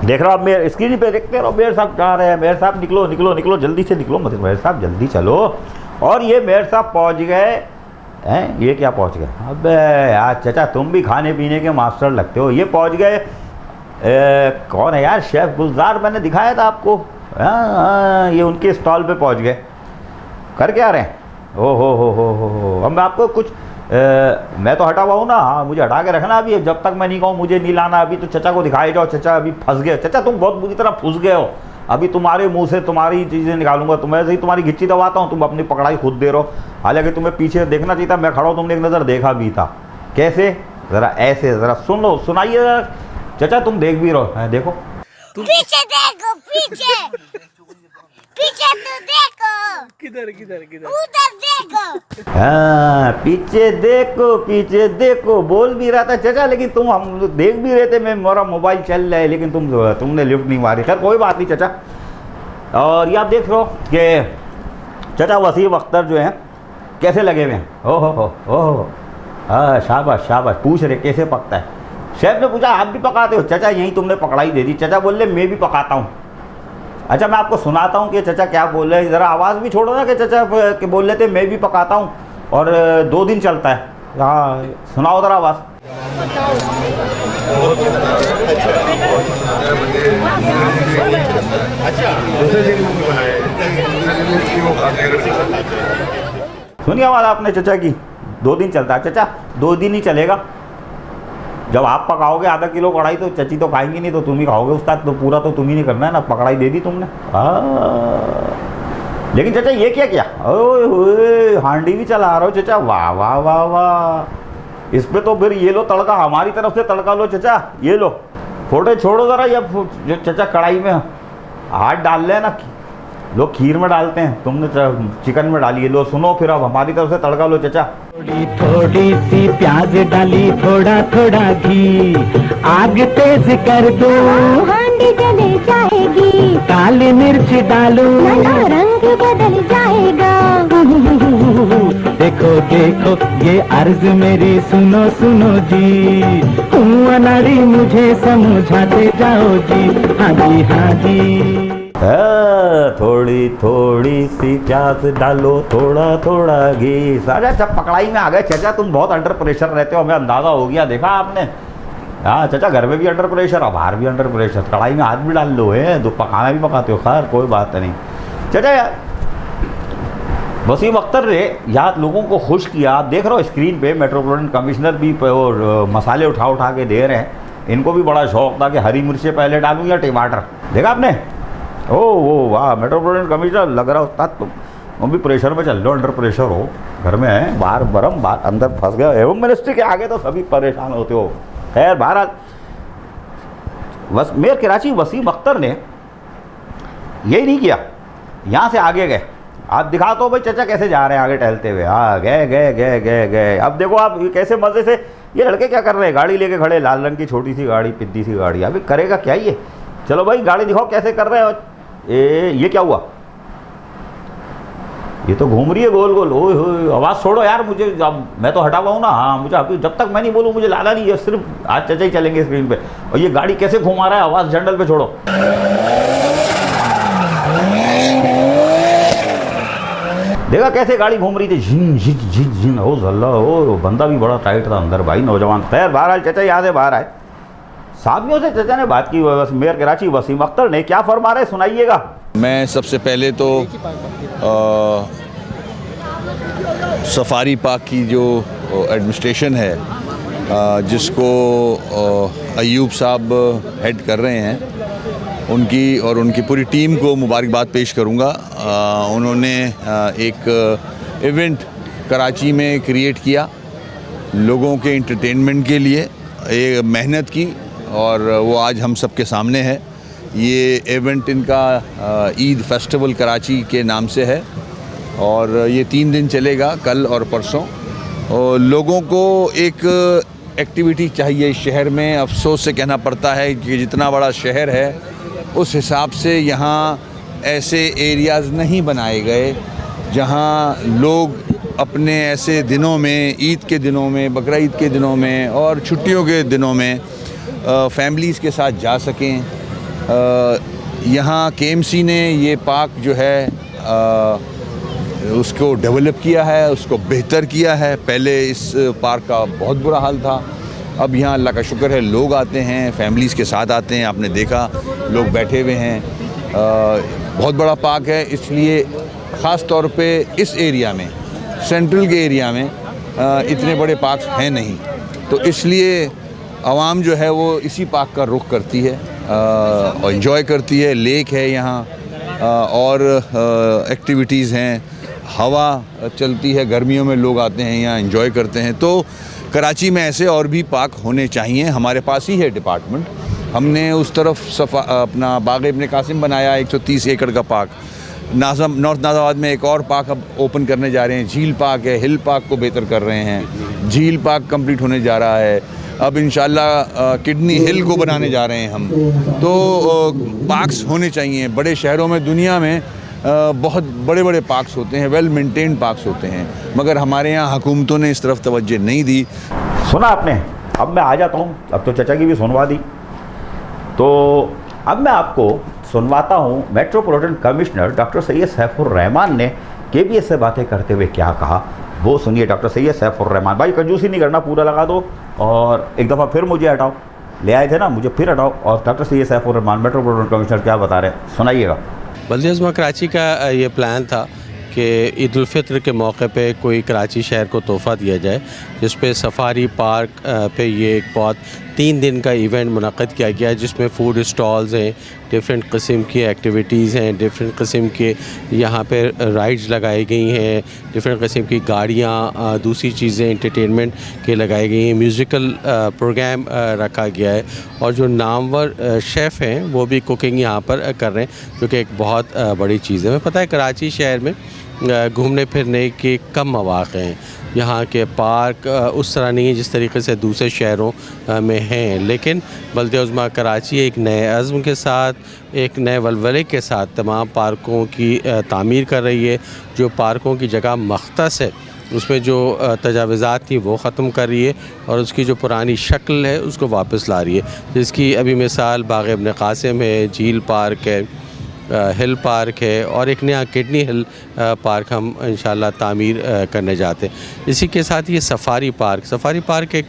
देख रहे हो आप, मेरे स्क्रीन पे देखते रहो, मेयर साहब जा रहे हैं। मेयर साहब निकलो निकलो निकलो, जल्दी से निकलो, मतलब मेयर साहब जल्दी चलो। और ये मेयर साहब पहुँच गए हैं, ये क्या पहुँच गए? अबे यार चचा तुम भी खाने पीने के मास्टर लगते हो। ये पहुँच गए, कौन है यार, शेफ़ गुलजार, मैंने दिखाया था आपको। हाँ, ये उनके स्टॉल पे पहुंच गए। कर क्या रहे हैं? ओ हो। अब मैं आपको कुछ मैं तो हटा हुआ हूँ ना, हाँ मुझे हटा के रखना अभी, जब तक मैं नहीं कहूँ मुझे नहीं लाना। अभी तो चचा को दिखाई जाओ, चचा अभी फंस गए। चचा तुम बहुत बुरी तरह फंस गए हो, अभी तुम्हारे मुंह से तुम्हारी चीज़ें निकालूंगा। तुम्हें से ही तुम्हारी घिच्ची दबाता हूँ, तुम अपनी पकड़ाई खुद दे रहो। हालांकि तुम्हें पीछे देखना चाहिए था, मैं खड़ा हूँ, तुमने एक नज़र देखा भी था। कैसे? ज़रा ऐसे ज़रा सुनो, सुनाइए ज़रा। चाचा तुम देख भी रहो, हैं, देखो पीछे देखो, पीछे पीछे तो देखो, किधर किधर किधर उधर देखो। हाँ, पीछे देखो बोल भी रहा था चाचा, लेकिन तुम हम देख भी रहे थे, मैं मेरा मोबाइल चल रहा है, लेकिन तुमने लिफ्ट नहीं मारी। खैर कोई बात नहीं चाचा। और ये आप देख रहे हो कि चाचा वसीम अख्तर जो हैं कैसे लगे हुए हैं। ओहो हाँ, शाबाश शाबाश। पूछ रहे कैसे पकता है। शेफ ने पूछा आप भी पकाते हो? चाचा यहीं तुमने पकड़ाई दे दी। चाचा बोल रहे मैं भी पकाता हूँ। अच्छा मैं आपको सुनाता हूँ कि चाचा क्या बोल रहे हैं, ज़रा आवाज़ भी छोड़ो ना, कि चाचा के बोल रहे थे मैं भी पकाता हूँ और 2 दिन चलता है। हाँ सुनाओ ज़रा आवाज़। सुनिए आवाज़ आपने चाचा की, 2 दिन चलता है। चाचा 2 दिन ही चलेगा। जब आप पकाओगे आधा किलो कढ़ाई तो चची तो खाएंगी नहीं, तो तुम ही खाओगे उस्ताद, तो पूरा तो तुम ही नहीं करना है ना, पकड़ाई दे दी तुमने। लेकिन चाचा ये क्या किया, ओए हांडी भी चला रहे हो चाचा, वाह वाह वाह वाह। इस पे तो फिर ये लो तड़का, हमारी तरफ से तड़का लो चाचा, ये लो। फोटो छोड़ो ज़रा, ये जो चाचा कढ़ाई में हाथ डाल रहे हैं ना, लोग खीर में डालते हैं, तुमने चिकन में डाली है। लो सुनो फिर, अब हमारी तरफ से तड़का लो चाचा। थोड़ी थोड़ी सी प्याज डाली, थोड़ा थोड़ा घी, आग तेज कर दो, हांडी जले जाएगी, काली मिर्च डालो, रंग बदल जाएगा। देखो देखो ये अर्ज मेरी सुनो सुनो जी, अनाड़ी मुझे समझाते जाओ जी। हाँ जी हाँ जी। थोड़ी थोड़ी सी प्याज डालो, थोड़ा थोड़ा घी। सारा जब पकड़ाई में आ गए चाचा, तुम बहुत अंडर प्रेशर रहते हो, हमें अंदाज़ा हो गया, देखा आपने। हाँ चाचा घर में भी अंडर प्रेशर और बाहर भी अंडर प्रेशर, कढ़ाई में हाथ भी डाल लो है, तो पकाना भी पकाते हो। खैर कोई बात नहीं चाचा। यार वसीम अख्तर ने यहाँ लोगों को खुश किया। आप देख रहे हो स्क्रीन पे, मेट्रोपॉलिटन कमिश्नर भी और मसाले उठा के दे रहे हैं। इनको भी बड़ा शौक था कि हरी मिर्चें पहले डालूँ या टमाटर। देखा आपने? ओह वाह, मेट्रोपॉलिटन कमिश्नर लग रहा उस्ताद तुम भी प्रेशर में चल रहे हो, अंडर प्रेशर हो। घर में है, बाहर बरम, बाहर अंदर फंस गया। एवं मिनिस्ट्री के आगे तो सभी परेशान होते हो। खैर बहरहाल मेयर कराची वसीम अख्तर ने यही नहीं किया, यहाँ से आगे गए। आप दिखा तो भाई चाचा कैसे जा रहे हैं आगे टहलते हुए। हाँ गए। अब देखो आप कैसे मज़े से, ये लड़के क्या कर रहे हैं, गाड़ी लेके खड़े, लाल रंग की छोटी सी गाड़ी, पिद्दी सी गाड़ी। अभी करेगा क्या ये? चलो भाई गाड़ी दिखाओ कैसे कर रहे हो। ये क्या हुआ? ये तो घूम रही है गोल गोल। ओए होए, आवाज़ छोड़ो यार, मुझे अब मैं तो हटा हुआ हूँ ना। हाँ मुझे अभी जब तक मैं नहीं बोलूँ मुझे लाना नहीं है, सिर्फ आज चाचा ही चलेंगे स्क्रीन पे। और ये गाड़ी कैसे घुमा रहा है, आवाज़ जनरल पे छोड़ो। देखा कैसे गाड़ी घूम रही थी, झिन झिन झिन झिन। ओ जल्ला, ओ बंदा भी बड़ा टाइट था अंदर भाई, नौजवान। खैर बहरहाल चाचा यहाँ से बाहर आए, साथियों से चाचा ने बात की। मेयर कराची वसीम अख्तर ने क्या फरमा रहे सुनाइएगा। मैं सबसे पहले तो सफारी पार्क की जो एडमिनिस्ट्रेशन है, जिसको अयूब साहब हेड कर रहे हैं, उनकी और उनकी पूरी टीम को मुबारकबाद पेश करूंगा। उन्होंने एक इवेंट कराची में क्रिएट किया, लोगों के एंटरटेनमेंट के लिए एक मेहनत की, और वो आज हम सब के सामने है। ये इवेंट इनका ईद फेस्टिवल कराची के नाम से है, और ये 3 दिन चलेगा, कल और परसों। और लोगों को एक एक्टिविटी चाहिए शहर में। अफसोस से कहना पड़ता है कि जितना बड़ा शहर है उस हिसाब से यहाँ ऐसे एरियाज़ नहीं बनाए गए जहाँ लोग अपने ऐसे दिनों में, ईद के दिनों में, बकरा ईद के दिनों में और छुट्टियों के दिनों में फैमिलीज़ के साथ जा सकें। यहाँ केएमसी ने ये पार्क जो है उसको डेवलप किया है, उसको बेहतर किया है। पहले इस पार्क का बहुत बुरा हाल था, अब यहाँ अल्लाह का शुक्र है लोग आते हैं, फैमिलीज़ के साथ आते हैं। आपने देखा लोग बैठे हुए हैं। बहुत बड़ा पार्क है, इसलिए ख़ास तौर पे इस एरिया में, सेंट्रल के एरिया में इतने बड़े पार्क्स हैं नहीं, तो इसलिए आवाम जो है वो इसी पार्क का रुख करती है और इन्जॉय करती है। लेक है यहाँ और एक्टिविटीज़ हैं, हवा चलती है, गर्मियों में लोग आते हैं यहाँ एंजॉय करते हैं। तो कराची में ऐसे और भी पार्क होने चाहिए। हमारे पास ही है डिपार्टमेंट, हमने उस तरफ अपना बाग इब्न कासिम बनाया 130 एकड़ का पार्क। नॉर्थ नाज़ाबाद में एक और पार्क अब ओपन करने जा रहे हैं, झील पार्क है, हिल पार्क को बेहतर कर रहे हैं। झील पार्क कंप्लीट होने जा रहा है, अब इंशाल्लाह किडनी हिल को बनाने जा रहे हैं हम। तो पार्क्स होने चाहिए बड़े शहरों में, दुनिया में बहुत बड़े बड़े पार्क्स होते हैं, वेल मेंटेन्ड पार्क्स होते हैं, मगर हमारे यहाँ हुकूमतों ने इस तरफ तवज्जो नहीं दी। सुना आपने, अब मैं आ जाता हूँ, अब तो चचा की भी सुनवा दी, तो अब मैं आपको सुनवाता हूँ metropolitan commissioner doctor Syed Saifur Rahman ने KBS से बातें करते हुए क्या कहा, वो सुनिए। डॉक्टर सैयद सैफुर रहमान, भाई कंजूसी नहीं करना, पूरा लगा दो और एक दफ़ा फिर मुझे हटाओ, ले आए थे ना, मुझे फिर हटाओ। और doctor Syed Saifur Rahman metropolitan commissioner क्या बता रहे हैं, सुनाइएगा। बल्दिया उज़्मा कराची का ये प्लान था कि ईद उल फित्र के मौके पे कोई कराची शहर को तोहफ़ा दिया जाए, जिस पे सफारी पार्क पे ये एक बहुत 3 दिन का इवेंट मुनक़्क़द किया गया है, जिसमें फ़ूड स्टॉल्स हैं, डिफरेंट किस्म की एक्टिविटीज़ हैं, डिफरेंट किस्म के यहाँ पे राइड्स लगाई गई हैं, डिफरेंट किस्म की गाड़ियाँ, दूसरी चीज़ें एंटरटेनमेंट के लगाई गई हैं, म्यूज़िकल प्रोग्राम रखा गया है, और जो नामवर शेफ़ हैं वो भी कुकिंग यहाँ पर कर रहे हैं, जो कि एक बहुत बड़ी चीज़ है। हमें पता है कराची शहर में घूमने फिरने के कम मौक़े हैं, यहाँ के पार्क उस तरह नहीं है जिस तरीके से दूसरे शहरों में हैं, लेकिन बल्दिया उज़्मा कराची एक नए अज़्म के साथ, एक नए वलवले के साथ तमाम पार्कों की तामीर कर रही है। जो पार्कों की जगह मख़्तस है उसमें जो तजावुज़ात थी वो ख़त्म कर रही है और उसकी जो पुरानी शक्ल है उसको वापस ला रही है, जिसकी अभी मिसाल बाग इब्न कासिम है, झील पार्क है, हिल पार्क है, और एक नया किडनी हिल पार्क हम इंशाल्लाह तामीर करने जाते हैं। इसी के साथ ये सफारी पार्क एक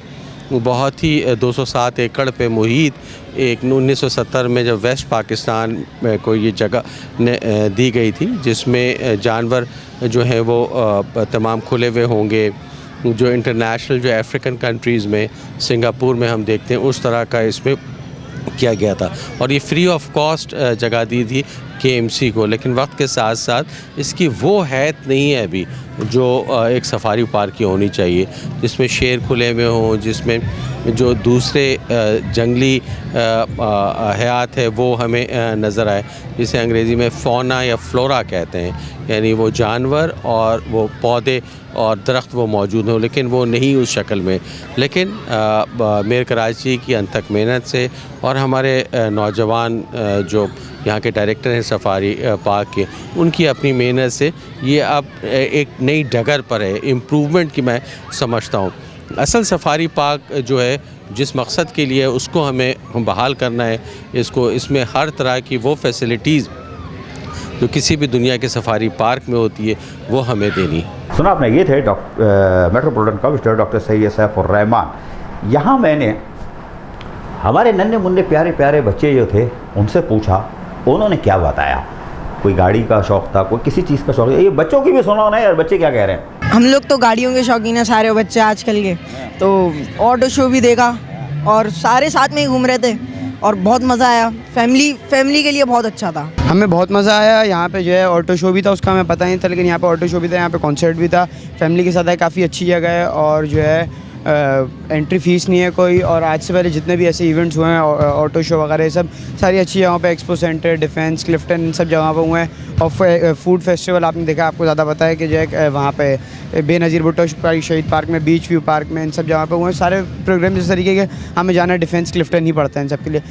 बहुत ही 207 एकड़ पे मुहित एक 1970 में जब वेस्ट पाकिस्तान को ये जगह दी गई थी, जिसमें जानवर जो हैं वो तमाम खुले हुए होंगे, जो इंटरनेशनल जो अफ्रीकन कंट्रीज़ में सिंगापुर में हम देखते हैं उस तरह का इसमें किया गया था, और ये फ्री ऑफ कॉस्ट जगह दी थी KMC को। लेकिन वक्त के साथ साथ इसकी वो हैत नहीं है अभी जो एक सफारी पार्क की होनी चाहिए, जिसमें शेर खुले में हो, जिसमें जो दूसरे जंगली हयात है वो हमें नज़र आए, जिसे अंग्रेज़ी में फ़ौना या फ्लोरा कहते हैं, यानी वो जानवर और वो पौधे और दरख्त वो मौजूद हों, लेकिन वो नहीं उस शक्ल में। लेकिन मेयर कराची की अनथक मेहनत से और हमारे नौजवान जो यहाँ के डायरेक्टर हैं सफारी पार्क के, उनकी अपनी मेहनत से ये अब एक नई डगर पर है, इम्प्रूवमेंट की मैं समझता हूँ। असल सफारी पार्क जो है जिस मकसद के लिए उसको हमें बहाल करना है, इसमें हर तरह की वो फैसिलिटीज़ जो किसी भी दुनिया के सफारी पार्क में होती है वो हमें देनी। सुना आपने, ये थे metropolitan commissioner doctor Syed Saifur Rahman. यहाँ मैंने हमारे नन्हे मुन्ने प्यारे प्यारे बच्चे जो थे उनसे पूछा, उन्होंने क्या बताया। कोई गाड़ी का शौक़ था, कोई किसी चीज़ का शौक़। ये बच्चों की भी सुना ना यार, बच्चे क्या कह रहे हैं। हम लोग तो गाड़ियों के शौकीन हैं सारे बच्चे आजकल के, तो ऑटो शो भी देखा और सारे साथ में ही घूम रहे थे और बहुत मज़ा आया। फैमिली के लिए बहुत अच्छा था, हमें बहुत मज़ा आया। यहाँ पे जो है ऑटो शो भी था, उसका हमें पता नहीं था, लेकिन यहाँ पे ऑटो शो भी था, यहाँ पे कॉन्सर्ट भी था। फैमिली के साथ है, काफ़ी अच्छी जगह है और जो है एंट्री फ़ीस नहीं है कोई। और आज से पहले जितने भी ऐसे इवेंट्स हुए हैं ऑटो शो वगैरह सब सारी अच्छी जगहों पे, एक्सपो सेंटर, डिफेंस, क्लिफ्टन, इन सब जगहों पे हुए हैं। और फूड फेस्टिवल आपने देखा, आपको ज़्यादा पता है कि जो है वहाँ पे बेनज़ीर भुट्टो शहीद पार्क में, बीच व्यू पार्क में, इन सब जगहों पे हुए हैं सारे प्रोग्राम। जिस तरीके के हमें जाना डिफेंस, क्लिफ्टन ही पड़ता है इन सब के लिए।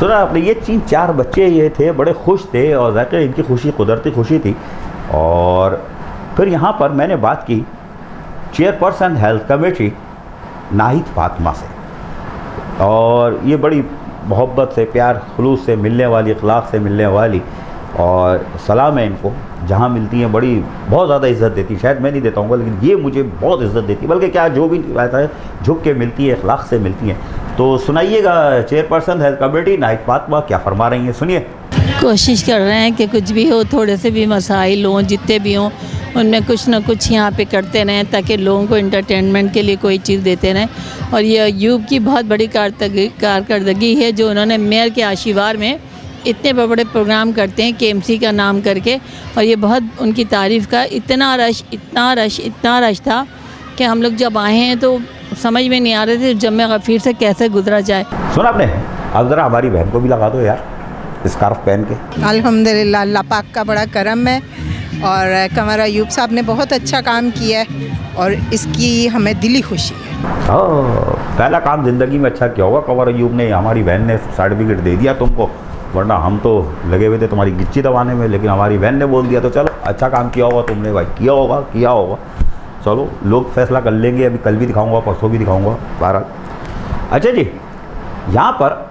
सुना आपने, ये 3-4 बच्चे ये थे, बड़े खुश थे और ज़ाहिर इनकी खुशी कुदरती खुशी थी। और फिर यहाँ पर मैंने बात की chairperson health committee Nahid Fatima से, और ये बड़ी मोहब्बत से, प्यार खुलूस से मिलने वाली, अखलाक से मिलने वाली, और सलाम है इनको, जहाँ मिलती हैं बड़ी बहुत ज़्यादा इज़्ज़त देती। शायद मैं नहीं देता हूँ, लेकिन ये मुझे बहुत इज़्ज़त देती, बल्कि क्या जो भी रहता है झुक के मिलती है, अखलाक से मिलती हैं। तो सुनाइएगा chairperson health committee Nahid Fatima क्या फरमा रही हैं, सुनिए। कोशिश कर रहे हैं कि कुछ भी हो, थोड़े से भी मसाइल हों, जितने भी हों, उनमें कुछ ना कुछ यहाँ पे करते रहें, ताकि लोगों को इंटरटेनमेंट के लिए कोई चीज़ देते रहें। और ये अयूब की बहुत बड़ी कारकर्दगी है जो उन्होंने मेयर के आशीर्वाद में इतने बड़े प्रोग्राम करते हैं KMC का नाम करके, और ये बहुत उनकी तारीफ़ का। इतना रश था कि हम लोग जब आए हैं तो समझ में नहीं आ रहे थे जम्मे गफीर से कैसे गुजरा जाए। सुना आपने? अब ज़रा हमारी बहन को भी लगा दो यार स्कार्फ पहन के। अल्हम्दुलिल्लाह, अल्लाह पाक का बड़ा करम है और कमर अयूब साहब ने बहुत अच्छा काम किया है और इसकी हमें दिली खुशी है। पहला काम ज़िंदगी में अच्छा किया होगा कमर अयूब ने, हमारी बहन ने सर्टिफिकेट दे दिया तुमको, वरना हम तो लगे हुए थे तुम्हारी गिच्ची दबाने में, लेकिन हमारी बहन ने बोल दिया तो चलो अच्छा काम किया होगा तुमने भाई, किया होगा। चलो लोग फैसला कर लेंगे, अभी कल भी दिखाऊंगा परसों भी दिखाऊंगा बहरहाल। अच्छा जी, यहाँ पर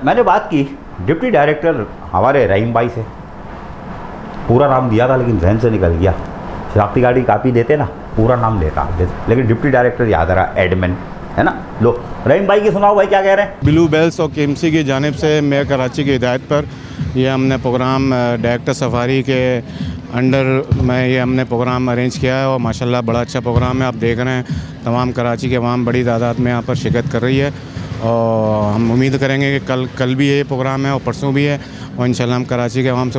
मैंने बात की डिप्टी डायरेक्टर हमारे रहीम भाई से, पूरा नाम दिया था लेकिन जहन से निकल गया, शनाख्ती कार्ड की कापी देते ना पूरा नाम लेता, लेकिन डिप्टी डायरेक्टर याद रहा, एडमिन है ना। लो रहीम भाई की सुनाओ भाई क्या कह रहे हैं। ब्लू बेल्स और केएमसी की जानिब से मेयर कराची की हिदायत पर ये हमने प्रोग्राम डायरेक्टर सफारी के अंडर में ये हमने प्रोग्राम अरेंज किया है और माशाल्लाह बड़ा अच्छा प्रोग्राम है। आप देख रहे हैं तमाम कराची के अवाम बड़ी तादाद में यहाँ पर शिरकत कर रही है और हम उम्मीद करेंगे कि कल भी ये प्रोग्राम है और परसों भी है और इंशाल्लाह हम कराची के अवाम से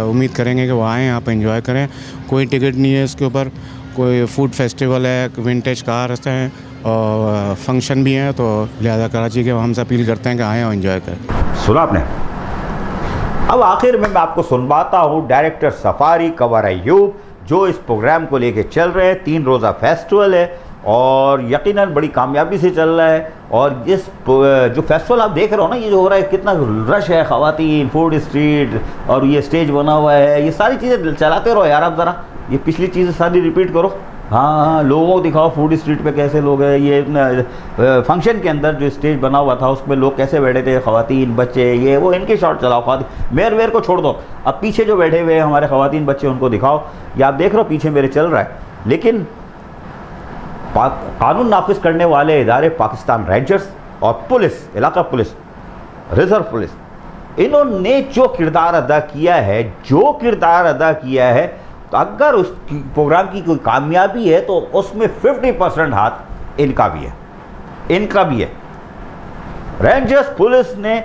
उम्मीद करेंगे कि वो आएँ यहाँ पर एंजॉय करें। कोई टिकट नहीं है इसके ऊपर, कोई फूड फेस्टिवल है, विंटेज कार्स हैं और फंक्शन भी हैं, तो लिहाजा कराची के अवाम से अपील करते हैं कि आएँ और एंजॉय करें। सुना आपने? अब आखिर में मैं आपको सुनवाता हूँ डायरेक्टर सफारी कमर अयूब जो इस प्रोग्राम को लेके चल रहे हैं। 3 रोज़ा फेस्टिवल है और यकीनन बड़ी कामयाबी से चल रहा है। और इस जो फेस्टिवल आप देख रहे हो ना, ये जो हो रहा है, कितना रश है, ख़वातीन, फूड स्ट्रीट और ये स्टेज बना हुआ है, ये सारी चीज़ें चलाते रहो यार आप ज़रा, ये पिछली चीज़ें सारी रिपीट करो। हाँ, लोगों को दिखाओ फूड स्ट्रीट पे कैसे लोग हैं, ये फंक्शन के अंदर जो स्टेज बना हुआ था उसमें लोग कैसे बैठे थे, ख़वातीन बच्चे, ये वो, इनके शॉट चलाओ। मेयर को छोड़ दो, अब पीछे जो बैठे हुए हैं हमारे ख़वातीन बच्चे उनको दिखाओ। ये आप देख रहे हो पीछे मेरे चल रहा है। लेकिन कानून नाफिज करने वाले इदारे पाकिस्तान रेंजर्स और पुलिस, इलाका पुलिस, रिजर्व पुलिस, इन्होंने जो किरदार अदा किया है, तो अगर उस प्रोग्राम की कोई कामयाबी है तो उसमें 50% हाथ इनका भी है। रेंजर्स पुलिस ने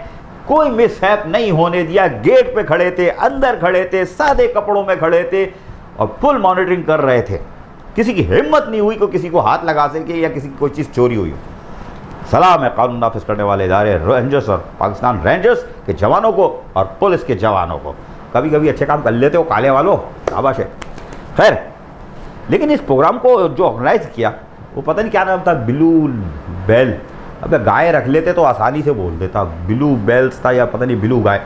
कोई मिसहैप नहीं होने दिया, गेट पे खड़े थे, अंदर खड़े थे, सादे कपड़ों में खड़े थे और फुल मॉनिटरिंग कर रहे थे। किसी की हिम्मत नहीं हुई कि किसी को हाथ लगा सके या किसी की कोई चीज़ चोरी हुई हो। सलाम है कानून नाफिज करने वाले इदारे रेंजर्स और पाकिस्तान रेंजर्स के जवानों को और पुलिस के जवानों को। कभी कभी अच्छे काम कर लेते हो काले वालों, शाबाश है। खैर, लेकिन इस प्रोग्राम को जो ऑर्गेनाइज किया वो पता नहीं क्या नाम था, ब्लू बेल। अब गाय रख लेते तो आसानी से बोल देता, ब्लू बेल्स था या पता नहीं ब्लू गाय।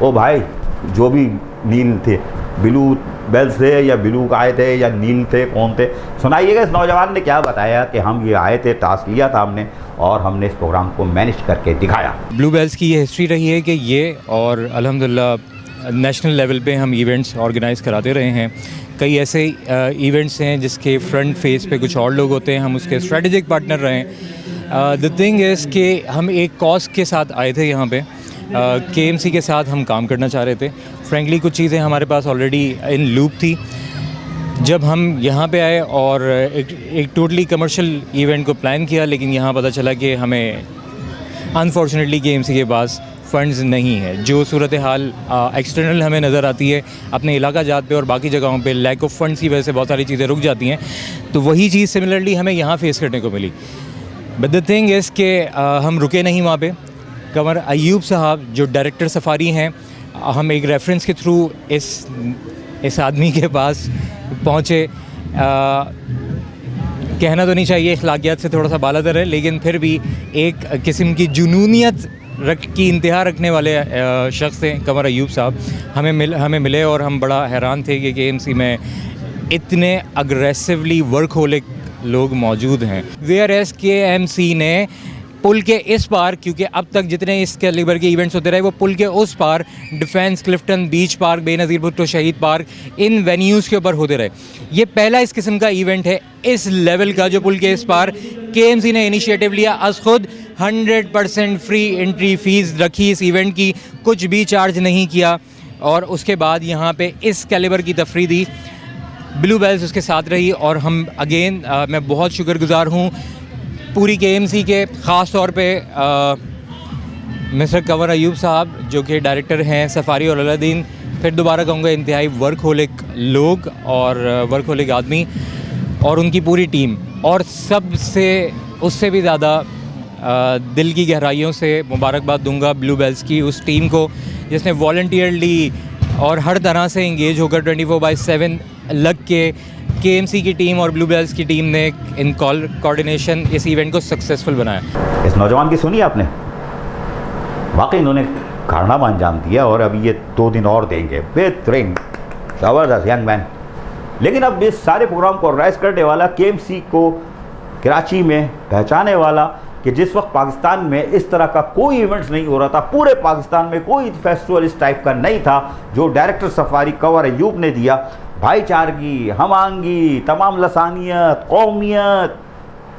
ओ भाई, जो भी नील थे, ब्लू बेल्स थे या ब्लू गाय थे या नील थे, कौन थे, सुनाइएगा इस नौजवान ने क्या बताया कि हम ये आए थे, टास्क लिया था हमने और हमने इस प्रोग्राम को मैनेज करके दिखाया। ब्लू बेल्स की ये हिस्ट्री रही है कि ये और अल्हम्दुलिल्लाह नेशनल लेवल पे हम इवेंट्स ऑर्गेनाइज़ कराते रहे हैं। कई ऐसे इवेंट्स हैं जिसके फ्रंट फेस पे कुछ और लोग होते हैं, हम उसके स्ट्रेटेजिक पार्टनर रहे हैं। द थिंग इज़ कि हम एक कॉज के साथ आए थे यहाँ पे, केएमसी के साथ हम काम करना चाह रहे थे। फ्रेंकली कुछ चीज़ें हमारे पास ऑलरेडी इन लूप थी। जब हम यहाँ पे आए और एक टोटली कमर्शियल इवेंट को प्लान किया, लेकिन यहाँ पता चला कि हमें अनफॉर्चुनेटली केएमसी के पास फ़ंड्स नहीं है। जो सूरत हाल एक्सटर्नल हमें नज़र आती है अपने इलाका जात पे और बाकी जगहों पे, लैक ऑफ फंड्स की वजह से बहुत सारी चीज़ें रुक जाती हैं, तो वही चीज़ सिमिलरली हमें यहाँ फेस करने को मिली। बट द थिंग इज़ कि हम रुके नहीं वहाँ पे। कमर अयूब साहब जो डायरेक्टर सफारी हैं, हम एक रेफरेंस के थ्रू इस आदमी के पास पहुँचे। कहना तो नहीं चाहिए, अखलाकियात से थोड़ा सा बालातर है, लेकिन फिर भी एक किस्म की जुनूनियत की इंतहा रखने वाले शख्स थे कमर अयूब साहब। हमें मिले और हम बड़ा हैरान थे कि केएमसी में इतने अग्रेसिवली वर्कहोलिक लोग मौजूद हैं। वेयर एस केएमसी ने पुल के इस पार, क्योंकि अब तक जितने इस कैलिबर के इवेंट्स होते रहे वो पुल के उस पार, डिफेंस, क्लिफ्टन, बीच पार्क, बेनज़ीर भुट्टो शहीद पार्क, इन वेन्यूज़ के ऊपर होते रहे। ये पहला इस किस्म का इवेंट है इस लेवल का जो पुल के इस पार केएमसी ने इनिशिएटिव लिया। अस खुद 100% फ्री एंट्री फ़ीस रखी इस इवेंट की, कुछ भी चार्ज नहीं किया और उसके बाद यहाँ पे इस कैलिबर की तफरीह दी। ब्लू बेल्स उसके साथ रही और हम अगेन मैं बहुत शुक्रगुज़ार हूँ पूरी केएमसी के, ख़ास तौर पे मिस्टर कमर अयूब साहब जो कि डायरेक्टर हैं सफारी और अलादीन। फिर दोबारा कहूँगा इंतहाई वर्कहोलिक लोग और वर्कहोलिक आदमी और उनकी पूरी टीम। और सबसे उससे भी ज़्यादा दिल की गहराइयों से मुबारकबाद दूंगा ब्लू बेल्स की उस टीम को जिसने वॉलंटियरली और हर तरह से इंगेज होकर 24/7 लग के KMC की टीम और ब्लू बेल्स की टीम ने इन कोऑर्डिनेशन इस इवेंट को सक्सेसफुल बनाया। इस नौजवान की सुनी आपने, वाकई इन्होंने कारनामा अंजाम दिया और अभी ये 2 दिन और देंगे। बेहतरीन, ज़बरदस्त यंग मैन। लेकिन अब इस सारे प्रोग्राम को ऑर्गेनाइज करने वाला, KMC को कराची में पहचाने वाला कि जिस वक्त पाकिस्तान में इस तरह का कोई इवेंट्स नहीं हो रहा था, पूरे पाकिस्तान में कोई फेस्टिवल इस टाइप का नहीं था, जो डायरेक्टर सफारी कंवर अयूब ने दिया। भाईचारगी, हमआंगी, तमाम लसानियत, कौमियत,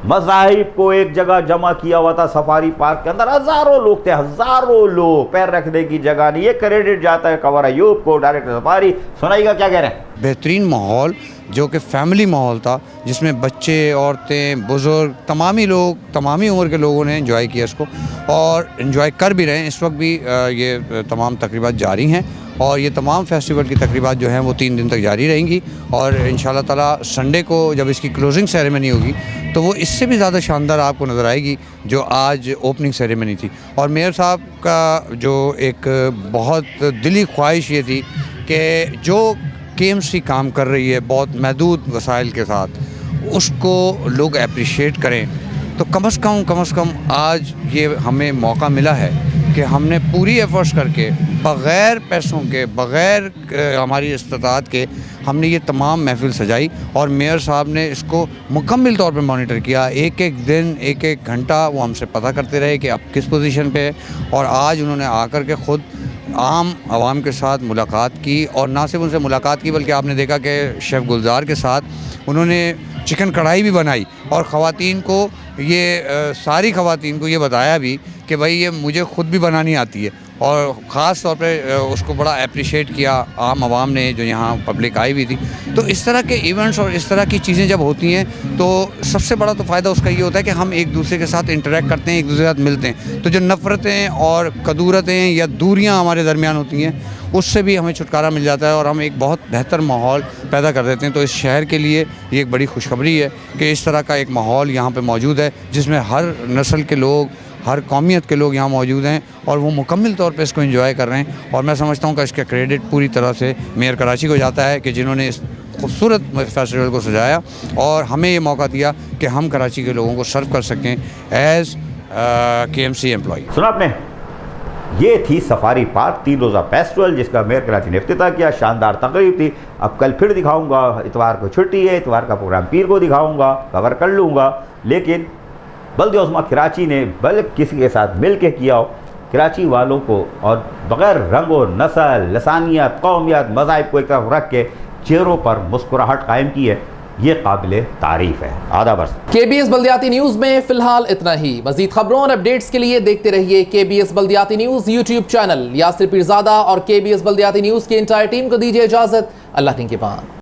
मज़ाहिब को एक जगह जमा किया हुआ था सफारी पार्क के अंदर। हज़ारों लोग थे, हज़ारों लोग, पैर रखने की जगह नहीं। ये क्रेडिट जाता है कंवर अयूब को, डायरेक्टर सफारी। सुनाइएगा क्या कह रहे हैं। बेहतरीन माहौल जो कि फैमिली माहौल था, जिसमें बच्चे, औरतें, बुज़ुर्ग, तमामी लोग, तमामी उम्र के लोगों ने एंजॉय किया इसको और एंजॉय कर भी रहे हैं। इस वक्त भी ये तमाम तकरीबात जारी हैं और ये तमाम फेस्टिवल की तकरीबात जो हैं वो 3 दिन तक जारी रहेंगी और इंशाल्लाह ताला संडे को जब इसकी क्लोजिंग सेरेमनी होगी तो वो इससे भी ज़्यादा शानदार आपको नज़र आएगी जो आज ओपनिंग सेरेमनी थी। और मेयर साहब का जो एक बहुत दिली ख्वाहिश ये थी कि जो KMC काम कर रही है बहुत महदूद वसाइल के साथ, उसको लोग अप्रिशिएट करें। तो कम से कम आज ये हमें मौका मिला है कि हमने पूरी एफर्ट्स करके बग़ैर पैसों के, बग़ैर हमारी इस्तात के हमने ये तमाम महफिल सजाई और मेयर साहब ने इसको मुकम्मल तौर पे मॉनिटर किया। एक एक दिन, एक एक घंटा वो हमसे पता करते रहे कि अब किस पोजीशन पे है और आज उन्होंने आकर के ख़ुद आम आवाम के साथ मुलाकात की और ना सिर्फ उनसे मुलाकात की बल्कि आपने देखा कि शेफ़ गुलजार के साथ उन्होंने चिकन कढ़ाई भी बनाई और ख़वातीन को ये सारी ख़वातीन को ये बताया भी कि भाई ये मुझे ख़ुद भी बनानी आती है और ख़ास तौर पे उसको बड़ा अप्रिशिएट किया आम आवाम ने जो यहाँ पब्लिक आई हुई थी। तो इस तरह के इवेंट्स और इस तरह की चीज़ें जब होती हैं तो सबसे बड़ा तो फ़ायदा उसका ये होता है कि हम एक दूसरे के साथ इंटरेक्ट करते हैं, एक दूसरे के साथ मिलते हैं। तो जो नफ़रतें और कदूरतें या दूरियाँ हमारे दरमियान होती हैं उससे भी हमें छुटकारा मिल जाता है और हम एक बहुत बेहतर माहौल पैदा कर देते हैं। तो इस शहर के लिए ये एक बड़ी खुशखबरी है कि इस तरह का एक माहौल यहाँ पे मौजूद है जिसमें हर नस्ल के लोग, हर कौमियत के लोग यहाँ मौजूद हैं और वो मुकम्मल तौर पे इसको एंजॉय कर रहे हैं। और मैं समझता हूँ कि इसका क्रेडिट पूरी तरह से मेयर कराची को जाता है कि जिन्होंने इस खूबसूरत फेस्टिवल को सजाया और हमें ये मौका दिया कि हम कराची के लोगों को सर्व कर सकें एज़ KMC एम्प्लॉई। सुना आपने, ये थी सफारी पार्क 3 रोज़ा फेस्टिवल जिसका मेयर कराची ने इफ्तिताह किया। शानदार तकरीब थी। अब कल फिर दिखाऊंगा, इतवार को छुट्टी है, इतवार का प्रोग्राम पीर को दिखाऊंगा, कवर कर लूँगा। लेकिन बल्दे उस्मा कराची ने बल्कि किसी के साथ मिल के किया हो, कराची वालों को और बग़ैर रंग व नस्ल, लसानियत, कौमियत, मज़ाहिब को एक तरफ रख के चेहरों पर मुस्कुराहट कायम की है, ये काबिले तारीफ है। आधा बर्स। KBS बल्दियाती न्यूज़ में फ़िलहाल इतना ही। मज़ीद खबरों और अपडेट्स के लिए देखते रहिए KBS बल्दियाती news YouTube channel. Yasir Pirzada और KBS बल्दियाती न्यूज़ की एंटायर टीम को दीजिए इजाज़त। अल्लाह के बाद।